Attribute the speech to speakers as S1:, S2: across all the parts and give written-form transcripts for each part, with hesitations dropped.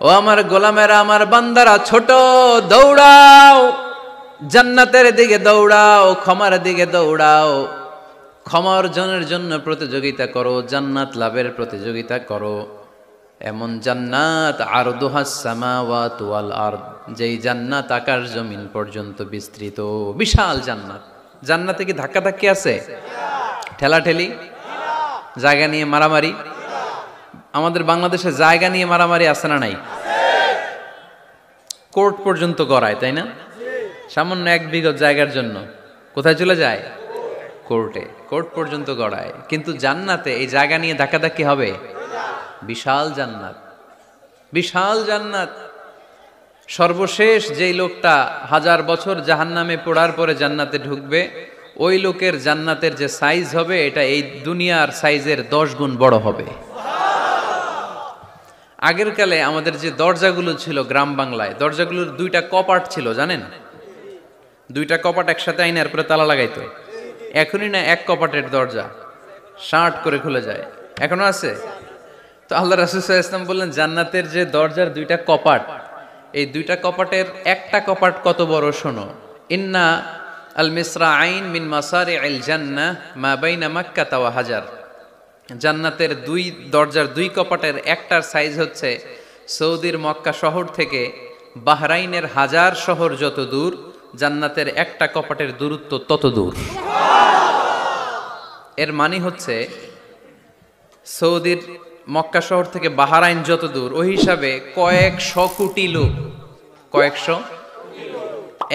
S1: ও আমার গোলামেরা, আমার বান্দারা, ছোট দৌড়াও, জান্নাতের দিকে দৌড়াও, ক্ষমার দিকে দৌড়াও, ক্ষমা অর্জনের জন্য প্রতিযোগিতা করো, জান্নাত লাভের প্রতিযোগিতা করো। এমন জান্নাত আরদুহাস সামাওয়াতু ওয়াল আরদ, যেই জান্নাত আকাশ জমিন পর্যন্ত বিস্তৃত, বিশাল জান্নাত। জান্নাতে কি ধাক্কাধাক্কি আছে? ঠেলাঠেলি? জায়গা নিয়ে মারামারি? আমাদের বাংলাদেশে জায়গা নিয়ে মারামারি আছে না নাই? কোর্ট পর্যন্ত গড়ায়, তাই না? সামান্য 1 বিঘত জায়গার জন্য কোথায় চলে যায়? কোর্টে। কোর্ট পর্যন্ত গড়ায়। কিন্তু জান্নাতে এই জায়গা নিয়ে ধাক্কাধাক্কি হবে? বিশাল জান্নাত, বিশাল জান্নাত। সর্বশেষ যেই লোকটা 1000 বছর জাহান্নামে পোড়ার পরে জান্নাতে ঢুকবে, ওই লোকের জান্নাতের যে সাইজ হবে, এটা এই দুনিয়ার সাইজের 10 গুণ বড় হবে। আগের কালে আমাদের যে দরজাগুলো ছিল গ্রাম বাংলায়, দরজাগুলোর 2টা কপাট ছিল, জানেন? 2টা কপাট একসাথে আইনার পরে তালা লাগাইতো। এখনই না 1 কপাটের দরজা শার্ট করে খুলে যায়, এখনো আছে। তো আল্লাহ রাসূল সাল্লাল্লাহু আলাইহি ওয়াসাল্লাম বললেন, জান্নাতের যে দরজার 2টা কপাট, এই 2টা কপাটের একটা কপাট কত বড় শোনো। ইন্না আল মিসরাআইন মিন মাসারি'আল জান্নাহ মা বাইনা মাক্কাহ ওয়া হাজার। জান্নাতের 2 দরজার 2 কপাটের একটার সাইজ হচ্ছে সৌদির মক্কা শহর থেকে বাহরাইনের হাজার শহর যত দূর, জান্নাতের একটা কপাটের দূরত্ব তত দূর। এর মানে হচ্ছে সৌদির মক্কা শহর থেকে বাহরাইন যত দূর, ওই হিসাবে কয়েকশো কোটি লোক, কয়েকশো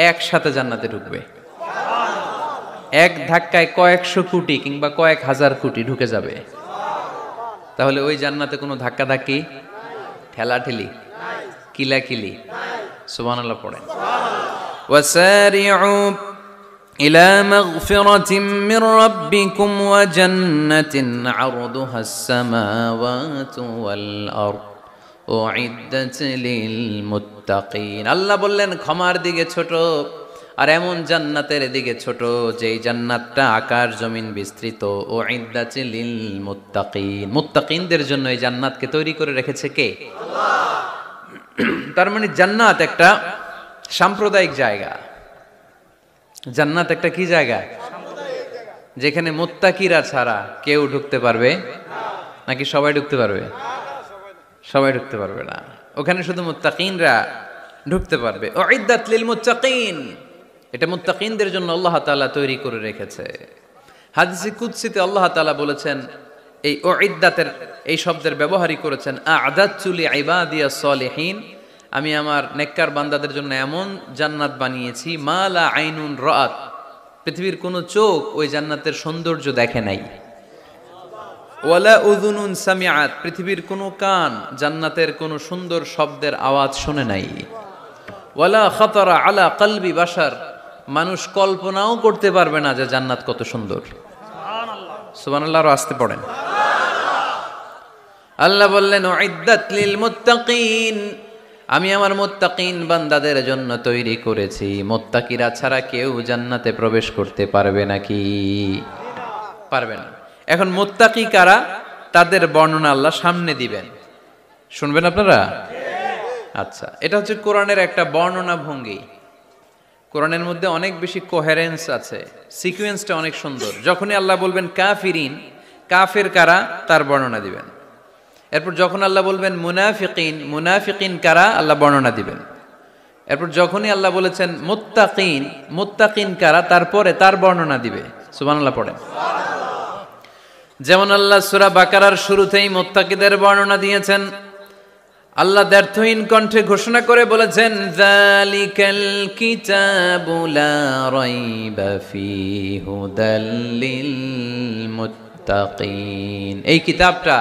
S1: একসাথে জান্নাতে ঢুকবে। এক ধাক্কায় কয়েকশো কোটি কিংবা কয়েক হাজার কোটি ঢুকে যাবে। তাহলে ওই জান্নাতে কোনো ধাক্কাধাক্কি, ঠেলাঠেলি, কিলাকিলি? সুবহানাল্লাহ পড়েন। ওয়াসারিউ ইলা মাগফিরাতিম মির রাব্বিকুম ওয়া জান্নাতিন আরদুহাস সামাওয়াতু ওয়াল আরদ উইদ্দাত লিল মুত্তাকিন। আল্লাহ বললেন ক্ষমার দিকে ছোট, আর এমন জান্নাতের দিকে ছোট যেই জান্নাতটা আকাশ জমিন বিস্তৃত। উইদ্দাত লিল মুত্তাকিন, মুত্তাকিনদের জন্য এই জান্নাতকে তৈরি করে রেখেছে কে? আল্লাহ। তার মানে জান্নাত একটা সাম্প্রদায়িক জায়গা। জান্নাত একটা কি জায়গা? যেখানে মুত্তাকিরা ছাড়া কেউ ঢুকতে পারবে নাকি সবাই ঢুকতে পারবে? সবাই ঢুকতে পারবে না, ওখানে শুধু মুত্তাকিনরা ঢুকতে পারবে। উইদ্দাত লিল মুত্তাকিন, এটা মুত্তাকিনদের জন্য আল্লাহ তাআলা তৈরি করে রেখেছে। হাদিসে কুদসিতে আল্লাহ তাআলা বলেছেন, এই উইদ্দাতের এই শব্দের ব্যবহারই করেছেন আ'দাতু লিইবাদিয়াস সালিহিন, আমি আমার নেককার বান্দাদের জন্য এমন জান্নাত বানিয়েছি মা লা আইনুন রাআত, পৃথিবীর কোনো চোখ ওই জান্নাতের সৌন্দর্য দেখে নাই। ওয়ালা উযুনুন সামিআত, পৃথিবীর কোনো কান জান্নাতের কোনো সুন্দর শব্দের আওয়াজ শুনে নাই। ওয়ালা খাতারা আলা কলবি বাশার, মানুষ কল্পনাও করতে পারবে না যে জান্নাত কত সুন্দর। সুবহানাল্লাহ, সুবহানাল্লাহ। আরো আসতে পড়েন। আল্লাহ বললেন উইদ্দাত লিল মুত্তাকিন, আমি আমার মুত্তাকিন বান্দাদের জন্য তৈরি করেছি। মুত্তাকিরা ছাড়া কেউ জান্নাতে প্রবেশ করতে পারবে নাকি? পারবে না। এখন মুত্তাকি কারা, তাদের বর্ণনা আল্লাহ সামনে দিবেন, শুনবেন আপনারা? আচ্ছা, এটা হচ্ছে কোরআনের একটা বর্ণনা ভঙ্গি। কোরআনের মধ্যে অনেক বেশি কোহেরেন্স আছে, সিকোয়েন্সটা অনেক সুন্দর। যখনই আল্লাহ বলবেন কাফিরিন, কাফের কারা, তার বর্ণনা দিবেন। এরপর যখন আল্লাহ বলবেন মুনাফিকিন, মুনাফিকিন কারা, আল্লাহ বর্ণনা দিবেন। এরপর যখনই আল্লাহ বলেছেন মুত্তাকিন, মুত্তাকিন কারা, তারপরে তার বর্ণনা দিবে। সুবহানাল্লাহ পড়েন। যেমন আল্লাহ সূরা বাকারার শুরুতেই মুত্তাকিদের বর্ণনা দিয়েছেন। আল্লাহ দ্ব্যর্থহীন কণ্ঠে ঘোষণা করে বলেছেন যালিকাল কিতাবু লা রাইবা ফীহি হুদাল লিল মুত্তাকিন, এই কিতাবটা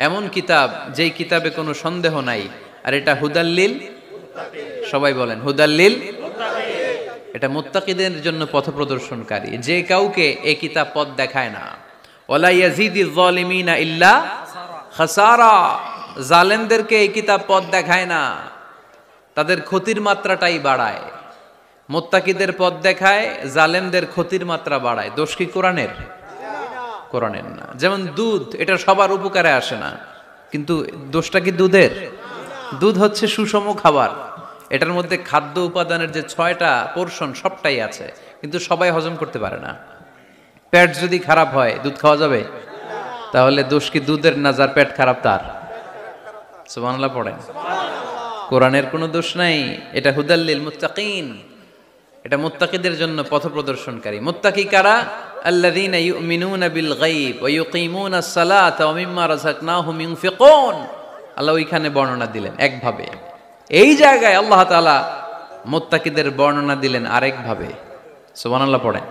S1: এমন কিতাব যেই কিতাবে কোনো সন্দেহ নাই, আর এটা হুদাল্লিল, সবাই বলেন হুদাল্লিল, এটা মুত্তাকিদের জন্য পথ প্রদর্শনকারী। যে কাউকে এই কিতাব পথ দেখায় না। ওয়ালা ইয়াজিদিজ যালিমিনা ইল্লা খাসারা, জালেমদেরকে এই কিতাব পথ দেখায় না, তাদের ক্ষতির মাত্রাটাই বাড়ায়। মুত্তাকিদের পথ দেখায়, জালেমদের ক্ষতির মাত্রা বাড়ায়। দোষ কি কোরআনের? কোরআনের না। যেমন দুধ, এটা সবার উপকারে আসে না, কিন্তু দোষটা কি দুধের? দুধ হচ্ছে সুষম খাবার, এটার মধ্যে খাদ্য উপাদানের যে 6টা পোর্শন সবটাই আছে, কিন্তু সবাই হজম করতে পারে না। পেট যদি খারাপ হয় দুধ খাওয়া যাবে? তাহলে দোষ কি দুধের না যার পেট খারাপ তার? সুবহানাল্লাহ পড়েন। কোরআনের কোনো দোষ নাই, এটা হুদাল্লিল মুত্তাকিন, এটা মুত্তাকিদের জন্য পথপ্রদর্শনকারী। মুত্তাকি কারা? আল্লাযীনা ইউমিনুনা বিল গায়ব ওয়া ইউকিমুনাস সালাতা ওয়া মিম্মা রাযাকনাহুম ইউনফিকুন। আল্লাহ ওইখানে বর্ণনা দিলেন একভাবে, এই জায়গায় আল্লাহ তাআলা মুত্তাকিদের বর্ণনা দিলেন আরেকভাবে। সুবহানাল্লাহ পড়েন।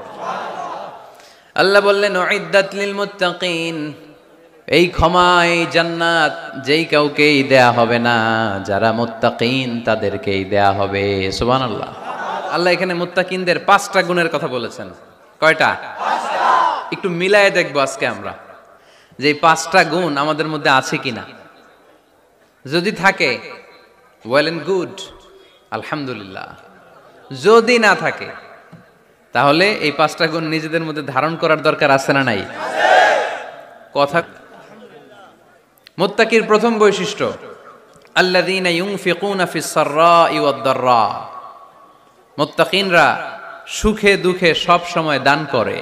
S1: আল্লাহ বললেন উইদ্দাত লিল মুত্তাকিন, এই ক্ষমা এই জান্নাত যেই কাউকেই দেয়া হবে না, যারা মুত্তাকিন তাদেরকেই দেয়া হবে। সুবহানাল্লাহ। আল্লাহ এখানে মুত্তাকিনদের 5টা গুণের কথা বলেছেন। কয়টা? 5টা। একটু মিলায়ে দেখবো আজকে আমরা যে এই 5টা গুণ আমাদের মধ্যে আছে কিনা। যদি থাকে ওয়েল এন্ড গুড, আলহামদুলিল্লাহ। যদি না থাকে তাহলে এই 5টা গুণ নিজেদের মধ্যে ধারণ করার দরকার আছে না নাই? কথা। মুত্তাকির প্রথম বৈশিষ্ট্য আল্লাযীনা ইউনফিকুনা ফিস সাররাই ওয়াদ দাররা। মুত্তাকিনরা সুখে দুঃখে সব সময় দান করে,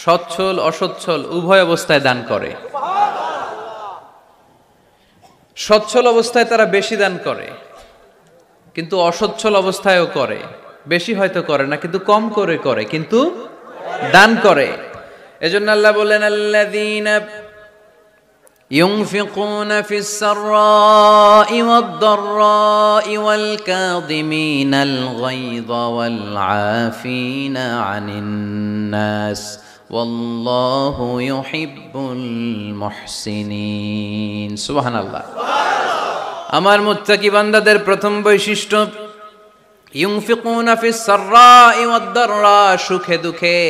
S1: সচ্ছল অসচ্ছল উভয় অবস্থায় দান করে। সচ্ছল অবস্থায় তারা বেশি দান করে, কিন্তু অসচ্ছল অবস্থায়ও করে। বেশি হয়তো করে না, কিন্তু কম করে করে, কিন্তু দান করে। এজন্য আল্লাহ বলেন আল্লাযীনা ينفقون في السراء والضراء والكاظمين الغيظ والعافين عن الناس والله يحب المحسنين। সুবহান আল্লাহ। আমার মুত্তাকি বান্দাদের প্রথম বৈশিষ্ট্য ইউনফিকুনা ফিস সাররাই ওয়াদ দাররা, সুখে দুঃখে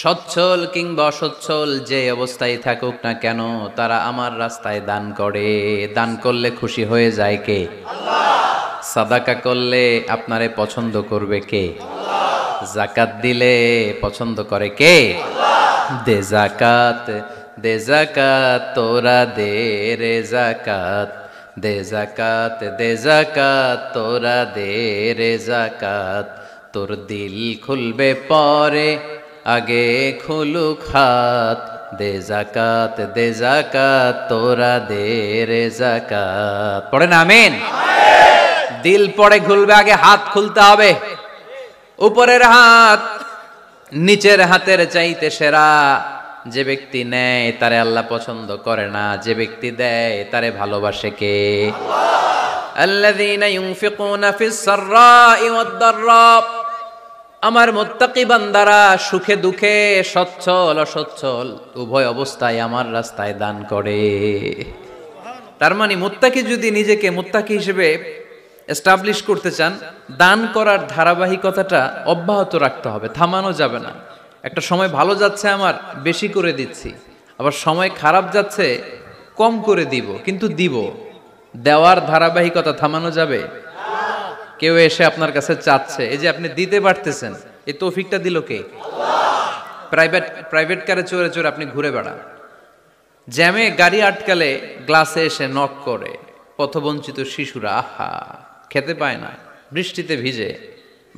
S1: সচ্ছল কিংবা অসচ্ছল যে অবস্থায় থাকুক না কেন তারা আমার রাস্তায় দান করে। দান করলে খুশি হয়ে যায় কে? আল্লাহ। সাদাকা করলে আপনারে পছন্দ করবে কে? আল্লাহ। যাকাত দিলে পছন্দ করে কে? আল্লাহ। দে যাকাত, দে যাকাত তোরা দে রে যাকাত, দে যাকাত, দে যাকাত তোরা দে রে যাকাত, তোর দিল খুলবে পরে আগে খুলুক হাত, দে যাকাত, দে যাকাত তোরা দে রে যাকাত। পড়েন আমিন। দিল পরে খুলবে, আগে হাত খুলতে হবে। উপরের হাত নিচের হাতের চাইতে সেরা। যে ব্যক্তি নেয় তারে আল্লাহ পছন্দ করে না, যে ব্যক্তি দেয় তারে ভালোবাসে কে? আল্লাহ। আল্লাযীনা ইউনফিকুনা ফিস সাররাই ওয়াদ দাররা, আমার মুত্তাকি বান্দারা সুখে দুঃখে সচ্ছল অসচ্ছল উভয় অবস্থায় আমার রাস্তায় দান করে। তার মানে মুত্তাকি যদি নিজেকে মুত্তাকি হিসেবে এস্টাবলিশ করতে চান, দান করার ধারাবাহিকতাটা অব্যাহত রাখতে হবে, থামানো যাবে না। একটা সময় ভালো যাচ্ছে আমার, বেশি করে দিচ্ছি, আবার সময় খারাপ যাচ্ছে, কম করে দিব, কিন্তু দিব। দেওয়ার ধারাবাহিকতা থামানো যাবে? কেউ এসে আপনার কাছে চাচ্ছে, এই যে আপনি দিতে পারতেছেন, এই তৌফিকটা দিল কে? আল্লাহ। প্রাইভেট কারে চড়ে চড়ে আপনি ঘুরে বেড়ান, জ্যামে গাড়ি আটকালে গ্লাসে এসে নক করে, পথবঞ্চিত শিশুরা আহা খেতে পায় না, বৃষ্টিতে ভিজে,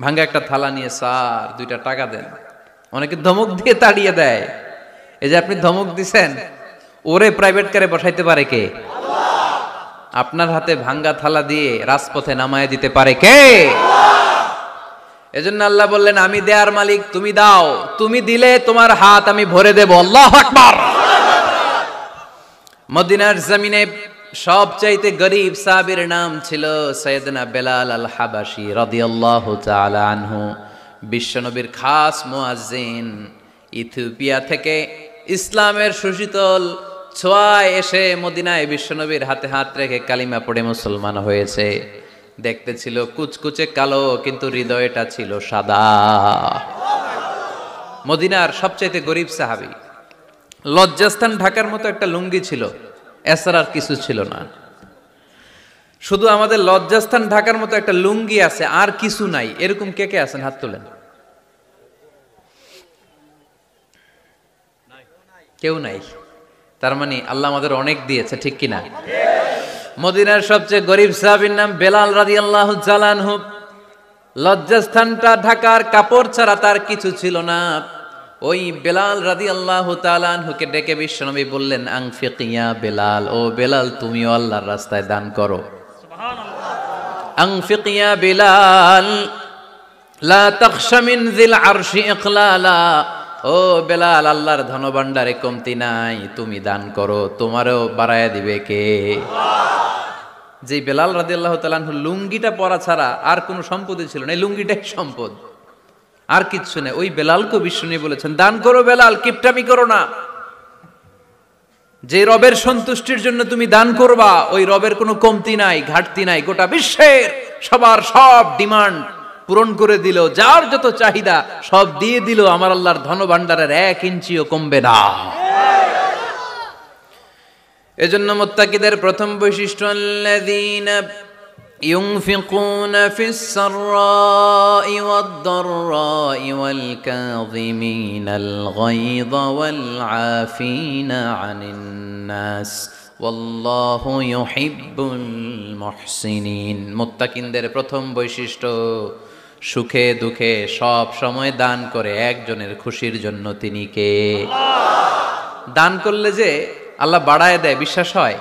S1: ভাঙ্গা একটা থালা নিয়ে স্যার 2টা টাকা দেন। অনেকে ধমক দিয়ে তাড়িয়ে দেয়। এই যে আপনি ধমক দিছেন, ওরে প্রাইভেট কারে বসাইতে পারে কে? আপনার হাতে ভাঙ্গা থালা দিয়ে রাজপথে নামায় দিতে পারে কে? এজন্য আল্লাহ বললেন আমি দেয়ার মালিক, তুমি দাও, তুমি দিলে তোমার হাত আমি ভরে দেব। আল্লাহু আকবার। মদিনার জমিনে সবচাইতে গরীব সাহাবীর নাম ছিল সাইয়েদনা বেলাল আল হাবাশী রাদিয়াল্লাহু তাআলা আনহু। বিশ্বনবীর খাস মুয়াজ্জিন, ইথিওপিয়া থেকে ইসলামের সুশীতল ছোঁয়ায় এসে মদিনায় বিশ্বনবীর হাতে হাত রেখে কালিমা পড়ে মুসলমান হয়েছে। দেখতে ছিল কুচকুচে কালো, কিন্তু হৃদয়টা ছিল সাদা। মদিনার সবচাইতে গরিব সাহাবী। লজ্জাস্থান ঢাকার মতো একটা লুঙ্গি ছিল, এছাড়া আর কিছু ছিল না। শুধু আমাদের লজ্জাস্থান ঢাকার মতো একটা লুঙ্গি আছে, আর কিছু নাই। এরকম কে কে আছেন? হাত তোলেন। কেউ নাই। তার মানে আল্লাহ আমাদের অনেক দিয়েছে, ঠিক কিনা? মদিনার সবচেয়ে গরিব সাহাবীর নাম বেলাল রাদিয়াল্লাহু তাআলা আনহু। লজ্জাস্থানটা ঢাকার কাপড় ছাড়া তার কিছু ছিল না। ওই বেলাল রাদিয়াল্লাহু তাআলা আনহুকে ডেকে বিশ্বনবী বললেন, আনফিক ইয়া বেলাল, ও বেলাল তুমিও আল্লাহর রাস্তায় দান করো। সুবহানাল্লাহ। আনফিক ইয়া বেলাল লা তাখশা মিন যিল আরশি ইকলালা, ও বেলাল আল্লাহর ধনভাণ্ডারে কমতি নাই, তুমি দান করো, তোমারও বাড়ায়া দিবে কে? যে বেলাল রাদিয়াল্লাহু তাআলা আনহু লুঙ্গিটা পরা ছাড়া আর কোনো সম্পদই ছিল না, এই লুঙ্গিটাই সম্পদ, আর কিচ্ছু নেই। ওই বেলালকে বিষ্ণু বলেছেন, দান করো বেলাল, কিপটামি করো না। যে রবের সন্তুষ্টির জন্য তুমি দান করবা, ওই রবের কোনো কমতি নাই, ঘাটতি নাই। গোটা বিশ্বের সবার সব ডিমান্ড পূরণ করে দিল, যার যত চাহিদা সব দিয়ে দিল, আমার আল্লাহর ধনভাণ্ডারের 1 ইঞ্চিও কমবে না। এজন্য মুত্তাকিদের প্রথম বৈশিষ্ট্য, আল্লাযীনা ইউনফিকুনা ফিস সাররাই ওয়াদ দাররাই ওয়াল কাযিমিনাল গায়যা ওয়াল আফিনা আনিন নাস ওয়াল্লাহু ইউহিব্বুল মুহসিনিন। মুত্তাকিনদের প্রথম বৈশিষ্ট্য, সুখে দুঃখে সব সময় দান করে একজনের খুশির জন্য। তিনি কে? দান করলে যে আল্লাহ বাড়ায় দেয়, বিশ্বাস হয়?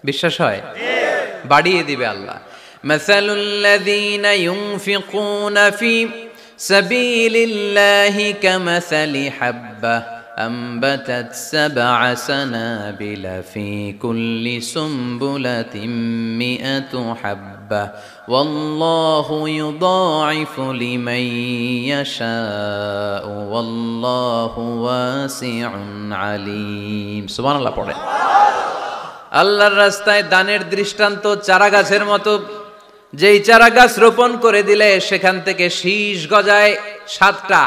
S1: বিশ্বাস হয়? বাড়িয়ে দিবে আল্লাহ। মাসালুল্লাযীনা ইউনফিকুনা ফি সাবিলিল্লাহি কামাসালি হাব্বাহ أنبتت 7 سنابل في كل سنبلة 100 حبة والله يضاعف لمن يشاء والله واسع عليم। সুবহান আল্লাহ পড়ে। আল্লাহর রাস্তায় দানের দৃষ্টান্ত চারা গাছের মতো। যেই চারা গাছ রোপণ করে দিলে সেখান থেকে শীষ গজায় 7টা,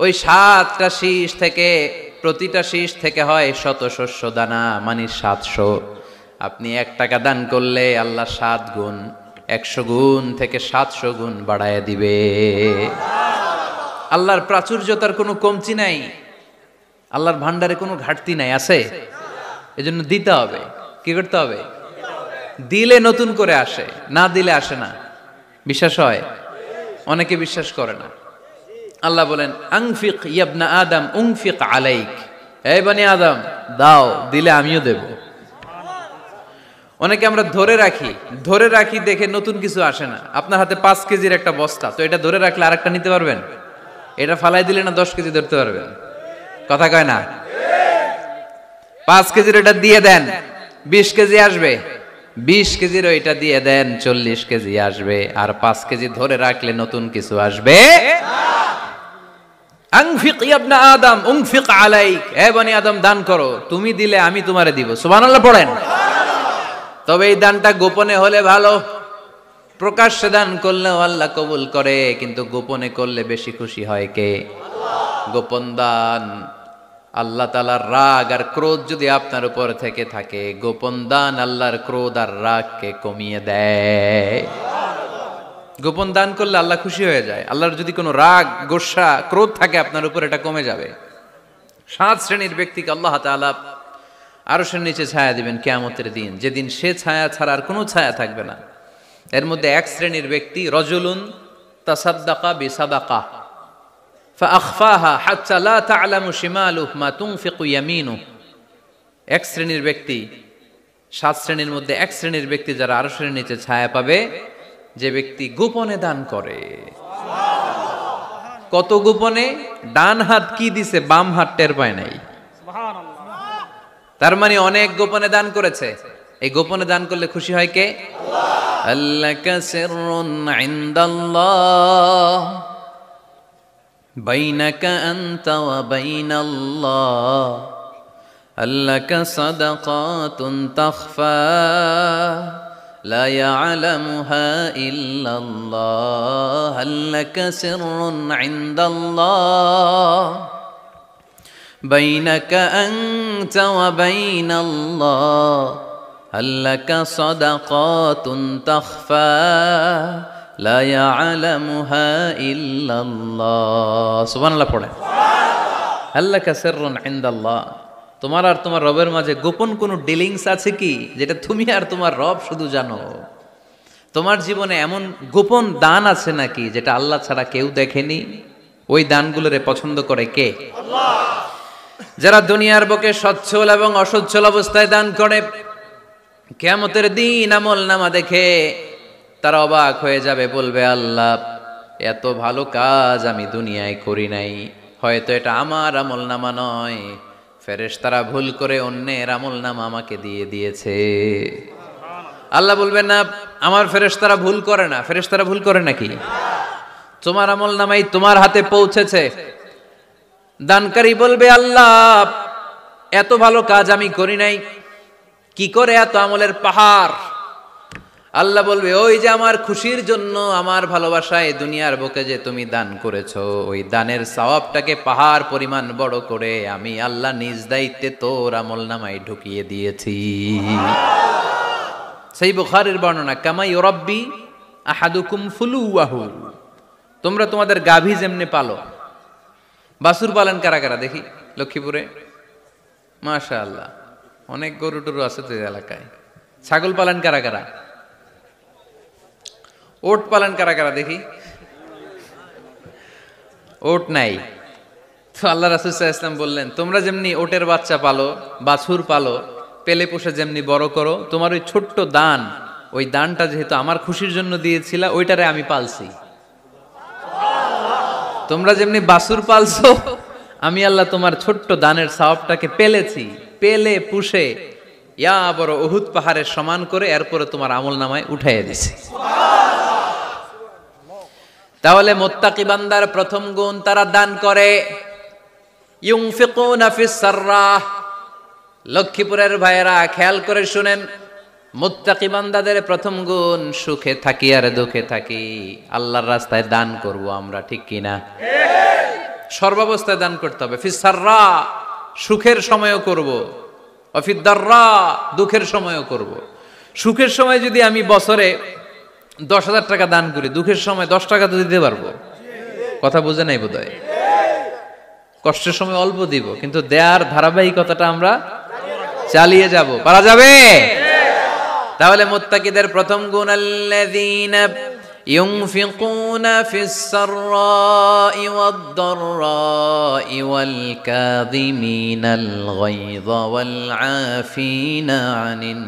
S1: ওই 7টা শীষ থেকে প্রতিটা শীষ থেকে হয় শত শস্য দানা, মানে 700। আপনি 1 টাকা দান করলে আল্লাহ 7 গুণ, 100 গুণ থেকে 700 গুণ বাড়ায় দিবে। আল্লাহর প্রাচুর্যতার কোনো কমতি নাই, আল্লাহর ভান্ডারে কোনো ঘাটতি নাই, আছে? এজন্য দিতে হবে। কি করতে হবে? দিলে নতুন করে আসে, না দিলে আসে না। বিশ্বাস হয়? অনেকে বিশ্বাস করে না। আল্লাহ বলেন, আনফিক ইয়া আদম উনফিক আলাইক, এই বনি আদম দাও, দিলে আমিও দেব। অনেকে আমরা ধরে রাখি দেখে নতুন কিছু আসে না। আপনার হাতে 5 কেজির একটা বস্তা, তো এটা ধরে রাখলে আরেকটা নিতে পারবেন? এটা ফালাই দিলে না 10 কেজি ধরতে পারবেন? কথা কয় না? 5 কেজির এটা দিয়ে দেন, 20 কেজি আসবে। 20 কেজির ওইটা দিয়ে দেন, 40 কেজি আসবে। আর 5 কেজি ধরে রাখলে নতুন কিছু আসবে। আনফিক ইয়া আদম উনফিক আলাইক, হে বনি আদম দান করো, তুমি দিলে আমি তোমারে দিব। সুবহানাল্লাহ পড়েন। তবে এই দানটা গোপনে হলে ভালো। প্রকাশ্যে দান করলেও আল্লাহ কবুল করে, কিন্তু গোপনে করলে বেশি খুশি হয় কে? গোপন দান, আল্লাহ তাআলার রাগ আর ক্রোধ যদি আপনার উপর থেকে থাকে, গোপন দান আল্লাহর ক্রোধ আর রাগকে কমিয়ে দেয়। গোপন দান করলে আল্লাহ খুশি হয়ে যায়। আল্লাহর যদি কোনো রাগ, গোসা, ক্রোধ থাকে আপনার উপর, এটা কমে যাবে। 7 শ্রেণীর ব্যক্তিকে আল্লাহ তাআলা আরশের নিচে ছায়া দিবেন কিয়ামতের দিন, যেদিন সে ছায়া ছাড়া আর কোনো ছায়া থাকবে না। এর মধ্যে 1 শ্রেণীর ব্যক্তি, রজুলুন তাসাদ্দাকা বিসাদাকা ফাআখফাহা হাত্তা লা তা'লামু শিমালুহু মা তুনফিকু ইয়ামিনুহু। 1 শ্রেণীর ব্যক্তি, 7 শ্রেণীর মধ্যে 1 শ্রেণীর ব্যক্তি যারা আরশের নিচে ছায়া পাবে, যে ব্যক্তি গোপনে দান করে। কত গোপনে? ডান হাত কি দিছে, বাম হাত টের পায় নাই। তার মানে অনেক গোপনে দান করেছে। এই গোপনে দান করলে খুশি হয় কে? আল্লাকা সিররুন ইনদাল্লাহ বাইনাকা আনতা ওয়া বাইনাল্লাহ আল্লাকা সাদাকাতুন তাখফা لا يعلمها إلا الله هل لك سر عند الله بينك أنت وبين الله هل لك صدقات تخفى لا يعلمها إلا الله سبحان الله পড়ে هل لك سر عند الله তোমার আর তোমার রবের মাঝে গোপন কোনো ডিলিংস আছে কি, যেটা তুমি আর তোমার রব শুধু জানো? তোমার জীবনে এমন গোপন দান আছে নাকি যেটা আল্লাহ ছাড়া কেউ দেখেনি? ওই দানগুলোরে পছন্দ করে কে? আল্লাহ। যারা দুনিয়ার বুকে সচ্ছল এবং অসচ্ছল অবস্থায় দান করে, কিয়ামতের দিন আমল নামা দেখে তারা অবাক হয়ে যাবে, বলবে আল্লাহ এত ভালো কাজ আমি দুনিয়ায় করি নাই, হয়তো এটা আমার আমল নামা নয়, ফেরেশতারা ভুল করে অন্যের আমল নামা আমাকে দিয়ে দিয়েছে। আল্লাহ বলবেন না আমার ফেরেশতারা ভুল করে না। ফেরেশতারা ভুল করে নাকি? তোমার আমল নামাই তোমার হাতে পৌঁছেছে। দানকারী বলবে আল্লাহ এত ভালো কাজ আমি করি নাই, কি করে এত আমলের পাহাড়? আল্লাহ বলবে ওই যে আমার খুশির জন্য, আমার ভালোবাসায় দুনিয়ার বুকে যে তুমি দান করেছো, ওই দানের সওয়াবটাকে পাহাড় পরিমাণ বড় করে আমি আল্লাহ নিজ দায়িত্বে তোর আমল নামায় ঢুকিয়ে দিয়েছি। সেই বুখারীর বর্ণনা, কামা ইউরাব্বি আহাদুকুম ফুলুয়াহু, তোমরা তোমাদের গাভী যেমনে পালো। বাছুর পালন কারা কারা দেখি লক্ষ্মীপুরে? মাশাআল্লাহ, অনেক গরু টরু আছে তো এলাকায়। ছাগল পালন কারা কারা? ওট পালন কারা কারা দেখি? ওট নাই তো আল্লাহ রাসূল সাল্লাল্লাহু আলাইহি ওয়াসাল্লাম বললেন তোমরা যেমনি ওটের বাচ্চা পালো, বাছুর পালো, পেলে পোষে যেমনি বড় করো, তোমার ওই ছোট্ট দান, ওই দানটা যেহেতু আমার খুশির জন্য দিয়েছিলা, ওইটারে আমি পালছি। তোমরা যেমনি বাছুর পালছো, আমি আল্লাহ তোমার ছোট্ট দানের সওয়াবটাকে পেলেছি, পেলে পুষে ইয়া বড় উহুদ পাহাড়ের সমান করে এরপরে তোমার আমল নামায় উঠাইয়া দিছি। তাহলে মুত্তাকি বান্দার প্রথম গুণ, তারা দান করে। ইউনফিকুনা ফিস সাররাহ। লক্ষ্মীপুরের ভাইয়েরা খেয়াল করে শুনেন, মুত্তাকি বান্দাদের প্রথম গুণ, সুখে থাকি আর দুঃখে থাকি আল্লাহর রাস্তায় দান করব আমরা, ঠিক কিনা? সর্বাবস্থায় দান করতে হবে। ফিস সাররা, সুখের সময়ও করব, অফিদ দাররা, দুঃখের সময়ও করব। সুখের সময় যদি আমি বছরে 10,000 টাকা দান করি, দুঃখের সময় 10 টাকা তো দিতে পারবো। কথা বুঝে নাই বোধহয়? কষ্টের সময় অল্প দিব, কিন্তু দেয়ার ধারাবাহিকতাটা আমরা চালিয়ে যাব। পারা যাবে? তাহলে মুত্তাকিদের প্রথম গুণ, আল্লাযীনা ইউনফিকুনা ফিস সাররাই ওয়াদ দাররাই ওয়াল কাযিমিনাল গায়যা ওয়াল আফিনা আনিন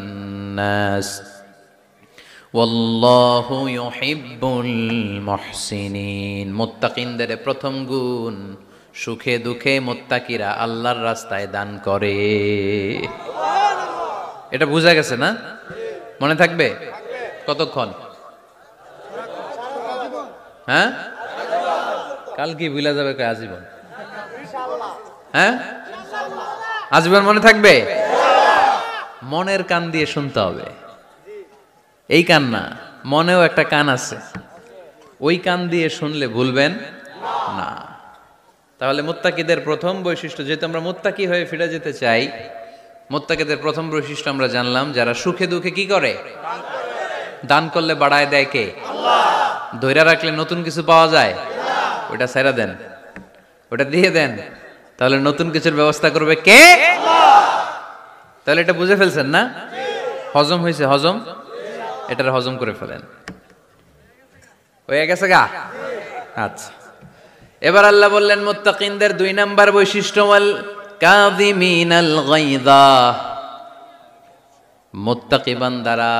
S1: নাস ওয়াল্লাহু ইউহিব্বুল মুহসিনিন। মুত্তাকিনদের প্রথম গুণ, সুখে দুঃখে মুত্তাকিরা আল্লাহর রাস্তায় দান করে। এটা বোঝা গেছে না? মনে থাকবে কতক্ষণ? হ্যাঁ, কাল কি ভুলা যাবে? আজীবন? হ্যাঁ, আজীবন মনে থাকবে। মনের কান দিয়ে শুনতে হবে। এই কান না, মনেও একটা কান আছে, ওই কান দিয়ে শুনলে ভুলবেন না। তাহলে মুত্তাকিদের প্রথম বৈশিষ্ট্য, যেহেতু আমরা মুত্তাকি হয়ে ফিরে যেতে চাই, মুত্তাকিদের প্রথম বৈশিষ্ট্য আমরা জানলাম, যারা সুখে দুঃখে কি করে? দান করলে বাড়ায় দেয় কে? আল্লাহ। ধৈর্য রাখলে নতুন কিছু পাওয়া যায়? ওটা ছেড়ে দেন, ওটা দিয়ে দেন, তাহলে নতুন কিছুর ব্যবস্থা করবে কে? আল্লাহ। তাহলে এটা বুঝে ফেলছেন না? হজম হয়েছে? হজম, এটার হজম করে ফেলেন। হয়ে গেছে গা? আচ্ছা, এবার আল্লাহ বললেন মুত্তাকিনদের 2 নাম্বার বৈশিষ্ট্য, ওয়াল কাযিমিনাল গায়যা। মুত্তাকি বান্দারা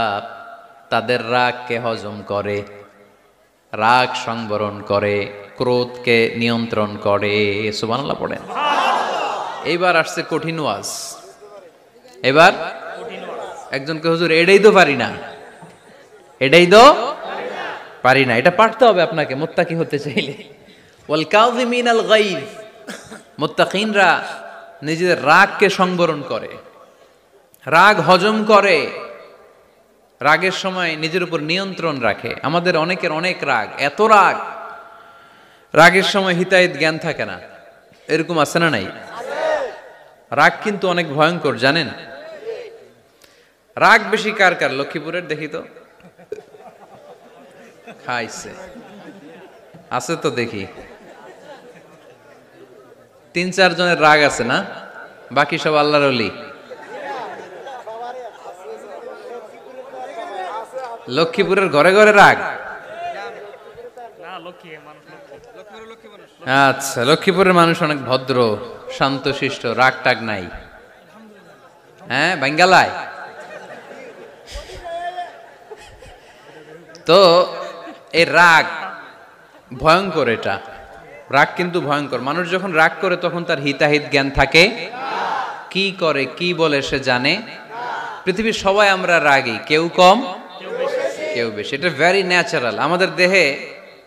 S1: তাদের রাগকে হজম করে, রাগ সংবরণ করে, ক্রোধকে নিয়ন্ত্রণ করে। সুবহানাল্লাহ পড়েন। এইবার আসছে কঠিন ওয়াজ। এবার একজনকে হুজুর এটাই তো পারি না, এটাই তো পারি না, এটা পারতে হবে আপনাকে মুত্তাকি হতে চাইলে। ওয়াল কাযিমিনাল গায়য, মুত্তাকিনরা নিজেদের রাগকে সংবরণ করে, রাগ হজম করে, রাগের সময় নিজের উপর নিয়ন্ত্রণ রাখে। আমাদের অনেকের অনেক রাগ, এত রাগ, রাগের সময় হিতাহিত জ্ঞান থাকে না, এরকম আছে না নাই? রাগ কিন্তু অনেক ভয়ঙ্কর, জানেন? রাগ বেশি কার কার? লক্ষ্মীপুরের দেখি তো, খাইছে আছে তো দেখি, 3-4 জনের রাগ আছে না? বাকি সব আল্লাহর ওলি। লক্ষ্মীপুরের ঘরে ঘরে রাগ? আচ্ছা, লক্ষ্মীপুরের মানুষ অনেক ভদ্র, শান্তশিষ্ট, রাগ টাগ নাই। হ্যাঁ, বাঙ্গালায় তো এই রাগ ভয়ঙ্কর। এটা রাগ কিন্তু ভয়ঙ্কর। মানুষ যখন রাগ করে তখন তার হিতাহিত জ্ঞান থাকে, কি করে কি বলে সে জানে। পৃথিবীর সবাই আমরা রাগী, কেউ কম কেউ বেশি। এটা ভেরি ন্যাচারাল। আমাদের দেহে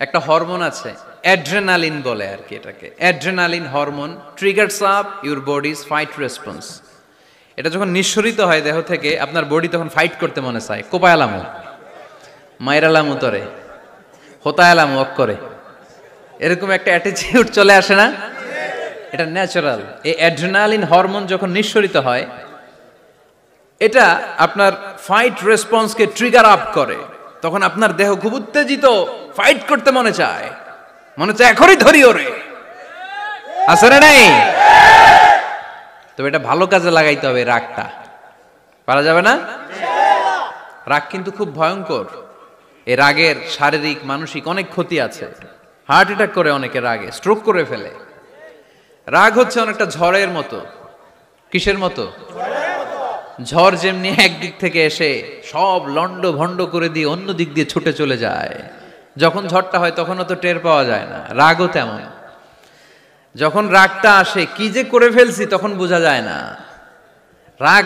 S1: একটা হরমোন আছে, অ্যাড্রেনালিন বলে আর কি এটাকে। Adrenaline hormone triggers up your bodies fight response. এটা যখন নিঃসরিত হয় দেহ থেকে, আপনার বডি তখন ফাইট করতে মনে চায়। কোপায়ালামু, মাইরালামু তরে, হোতায়ালামু অক্করে, এরকম একটা অ্যাটিটিউড চলে আসে না? এটা ন্যাচারাল। এই অ্যাড্রেনালিন হরমোন যখন নিঃসরিত হয়, এটা আপনার ফাইট রেসপন্সকে ট্রিগার আপ করে। তখন আপনার দেহ খুব উত্তেজিত, ফাইট করতে মনে চায় এখনই ধরি ওরে। আছে না নাই? তবে এটা ভালো কাজে লাগাইতে হবে। রাগটা পারা যাবে না। রাগ কিন্তু খুব ভয়ঙ্কর। এই রাগের শারীরিক মানসিক অনেক ক্ষতি আছে। হার্ট অ্যাটাক করে অনেকে রাগে, স্ট্রোক করে ফেলে। রাগ হচ্ছে অনেকটা ঝড়ের মতো। কিসের মতো? ঝড় যেমনি একদিক থেকে এসে সব লন্ড ভন্ড করে দিয়ে অন্য দিক দিয়ে ছুটে চলে যায়, যখন ঝড়টা হয় তখন তো টের পাওয়া যায় না। রাগও তেমন। যখন রাগটা আসে, কি যে করে ফেলছি তখন বোঝা যায় না। রাগ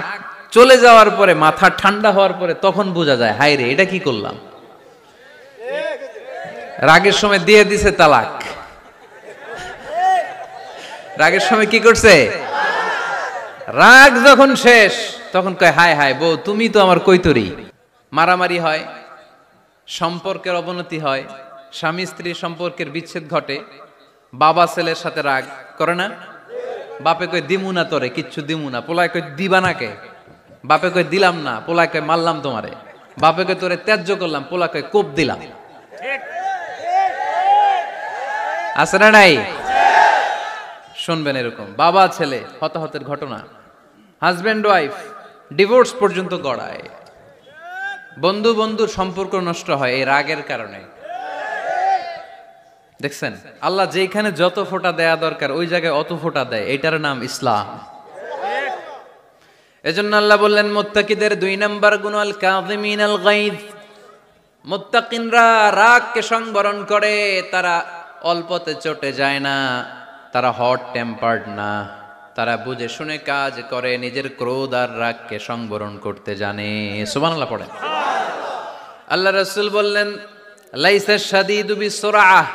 S1: চলে যাওয়ার পরে, মাথা ঠান্ডা হওয়ার পরে তখন বোঝা যায়, হায় রে এটা কি করলাম। রাগের সময় দিয়ে দিছে তালাক। রাগের সময় কি করছে? রাগ যখন শেষ তখন কয়, হায় হায় বউ তুমি তো আমার কৈতরি। মারামারি হয়, সম্পর্কের অবনতি হয়, স্বামী স্ত্রীর সম্পর্কের বিচ্ছেদ ঘটে। বাবা ছেলের সাথে রাগ করে না? বাপে কয় দিমু না তোরে, কিচ্ছু দিমু না। পোলায় কয় দিবা না কে? বাপে কয় দিলাম না। পোলায় কয় মারলাম তোমারে। বাপে কয় তোরে ত্যায্য করলাম। পোলা কয় কোপ দিলাম। আছে না নাই? শুনবেন এরকম বাবা ছেলে হতাহতের ঘটনা। হাজব্যান্ড ওয়াইফ ডিভোর্স পর্যন্ত গড়ায়। বন্ধু বন্ধুর সম্পর্ক নষ্ট হয় এই রাগের কারণে। দেখছেন, আল্লাহ যেখানে যত ফোঁটা দেয়া দরকার ওই জায়গায় অত ফোঁটা দেয়। এটার নাম ইসলাম। এজন্য আল্লাহ বললেন, মুত্তাকিদের 2 নাম্বার গুণ আল কাযিমিনাল গায়জ। মুত্তাকিনরা রাগকে সংবরণ করে, তারা অল্পতে চটে যায় না, তারা হট টেম্পার্ড না, তারা বুঝে শুনে কাজ করে, নিজের ক্রোধ আর রাগকে সংবরণ করতে জানে। সুবহানাল্লাহ পড়েন। আল্লাহ রাসূল বললেন, লাইসা শাদীদু বিসুরআহ,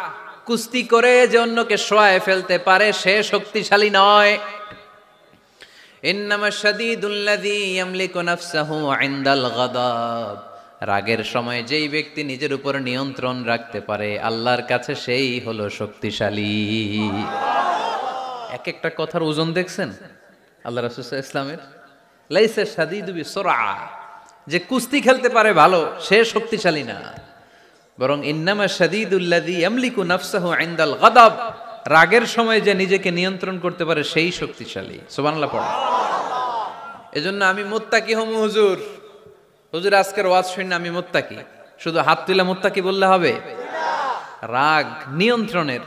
S1: কুস্তি করে যে অন্যকে শোয়ায় ফেলতে পারে সে শক্তিশালী নয়। ইন্নামা শাদীদুল্লাযী ইয়ামলিকু নাফসাহু ইনদাল গাদাব, রাগের সময় যেই ব্যক্তি নিজের উপর নিয়ন্ত্রণ রাখতে পারে আল্লাহর কাছে সেই হলো শক্তিশালী। এক একটা কথার ওজন দেখছেন আল্লাহ রাসূল সাল্লাল্লাহু আলাইহি ওয়াসাল্লামের। লাইসা শাদীদু বিসুরআহ, যে কুস্তি খেলতে পারে ভালো সে শক্তিশালী না, বরং ইন্নামা শাদীদুল্লাযী ইয়ামলিকু নাফসাহু ইনদাল গাদাব, রাগের সময় যে নিজেকে নিয়ন্ত্রণ করতে পারে সেই শক্তিশালী। সুবহানাল্লাহ পড়ো। এজন্য আমি মুত্তাকি হমু হুজুর। হুজুর আজকের ওয়াজ শুনে আমি মুত্তাকি, শুধু হাত তুলে মুত্তাকি বললে হবে? রাগ নিয়ন্ত্রণের,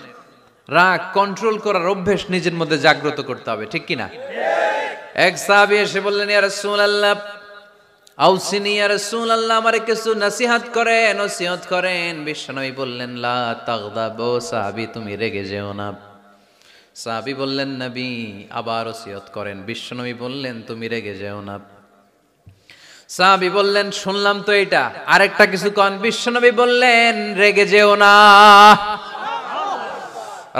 S1: রাগ কন্ট্রোল করার অভ্যেস নিজের মধ্যে জাগ্রত করতে হবে, ঠিক কিনা? এক সাহাবী এসে বললেন, ইয়া রাসূলুল্লাহ আউসিনি ইয়া রাসূলুল্লাহ, আমারে কিছু নসিহত করেন। বিশ্বনবী বললেন, লা তাগদাব, ও সাহাবী তুমি রেগে যেও না। সাহাবী বললেন, নবী আবার ওসিয়ত করেন। বিশ্বনবী বললেন, তুমি রেগে যেও না। সাহাবী বললেন, শুনলাম তো এটা, আরেকটা কিছু কোন। বিশ্বনবী বললেন, রেগে যেও না।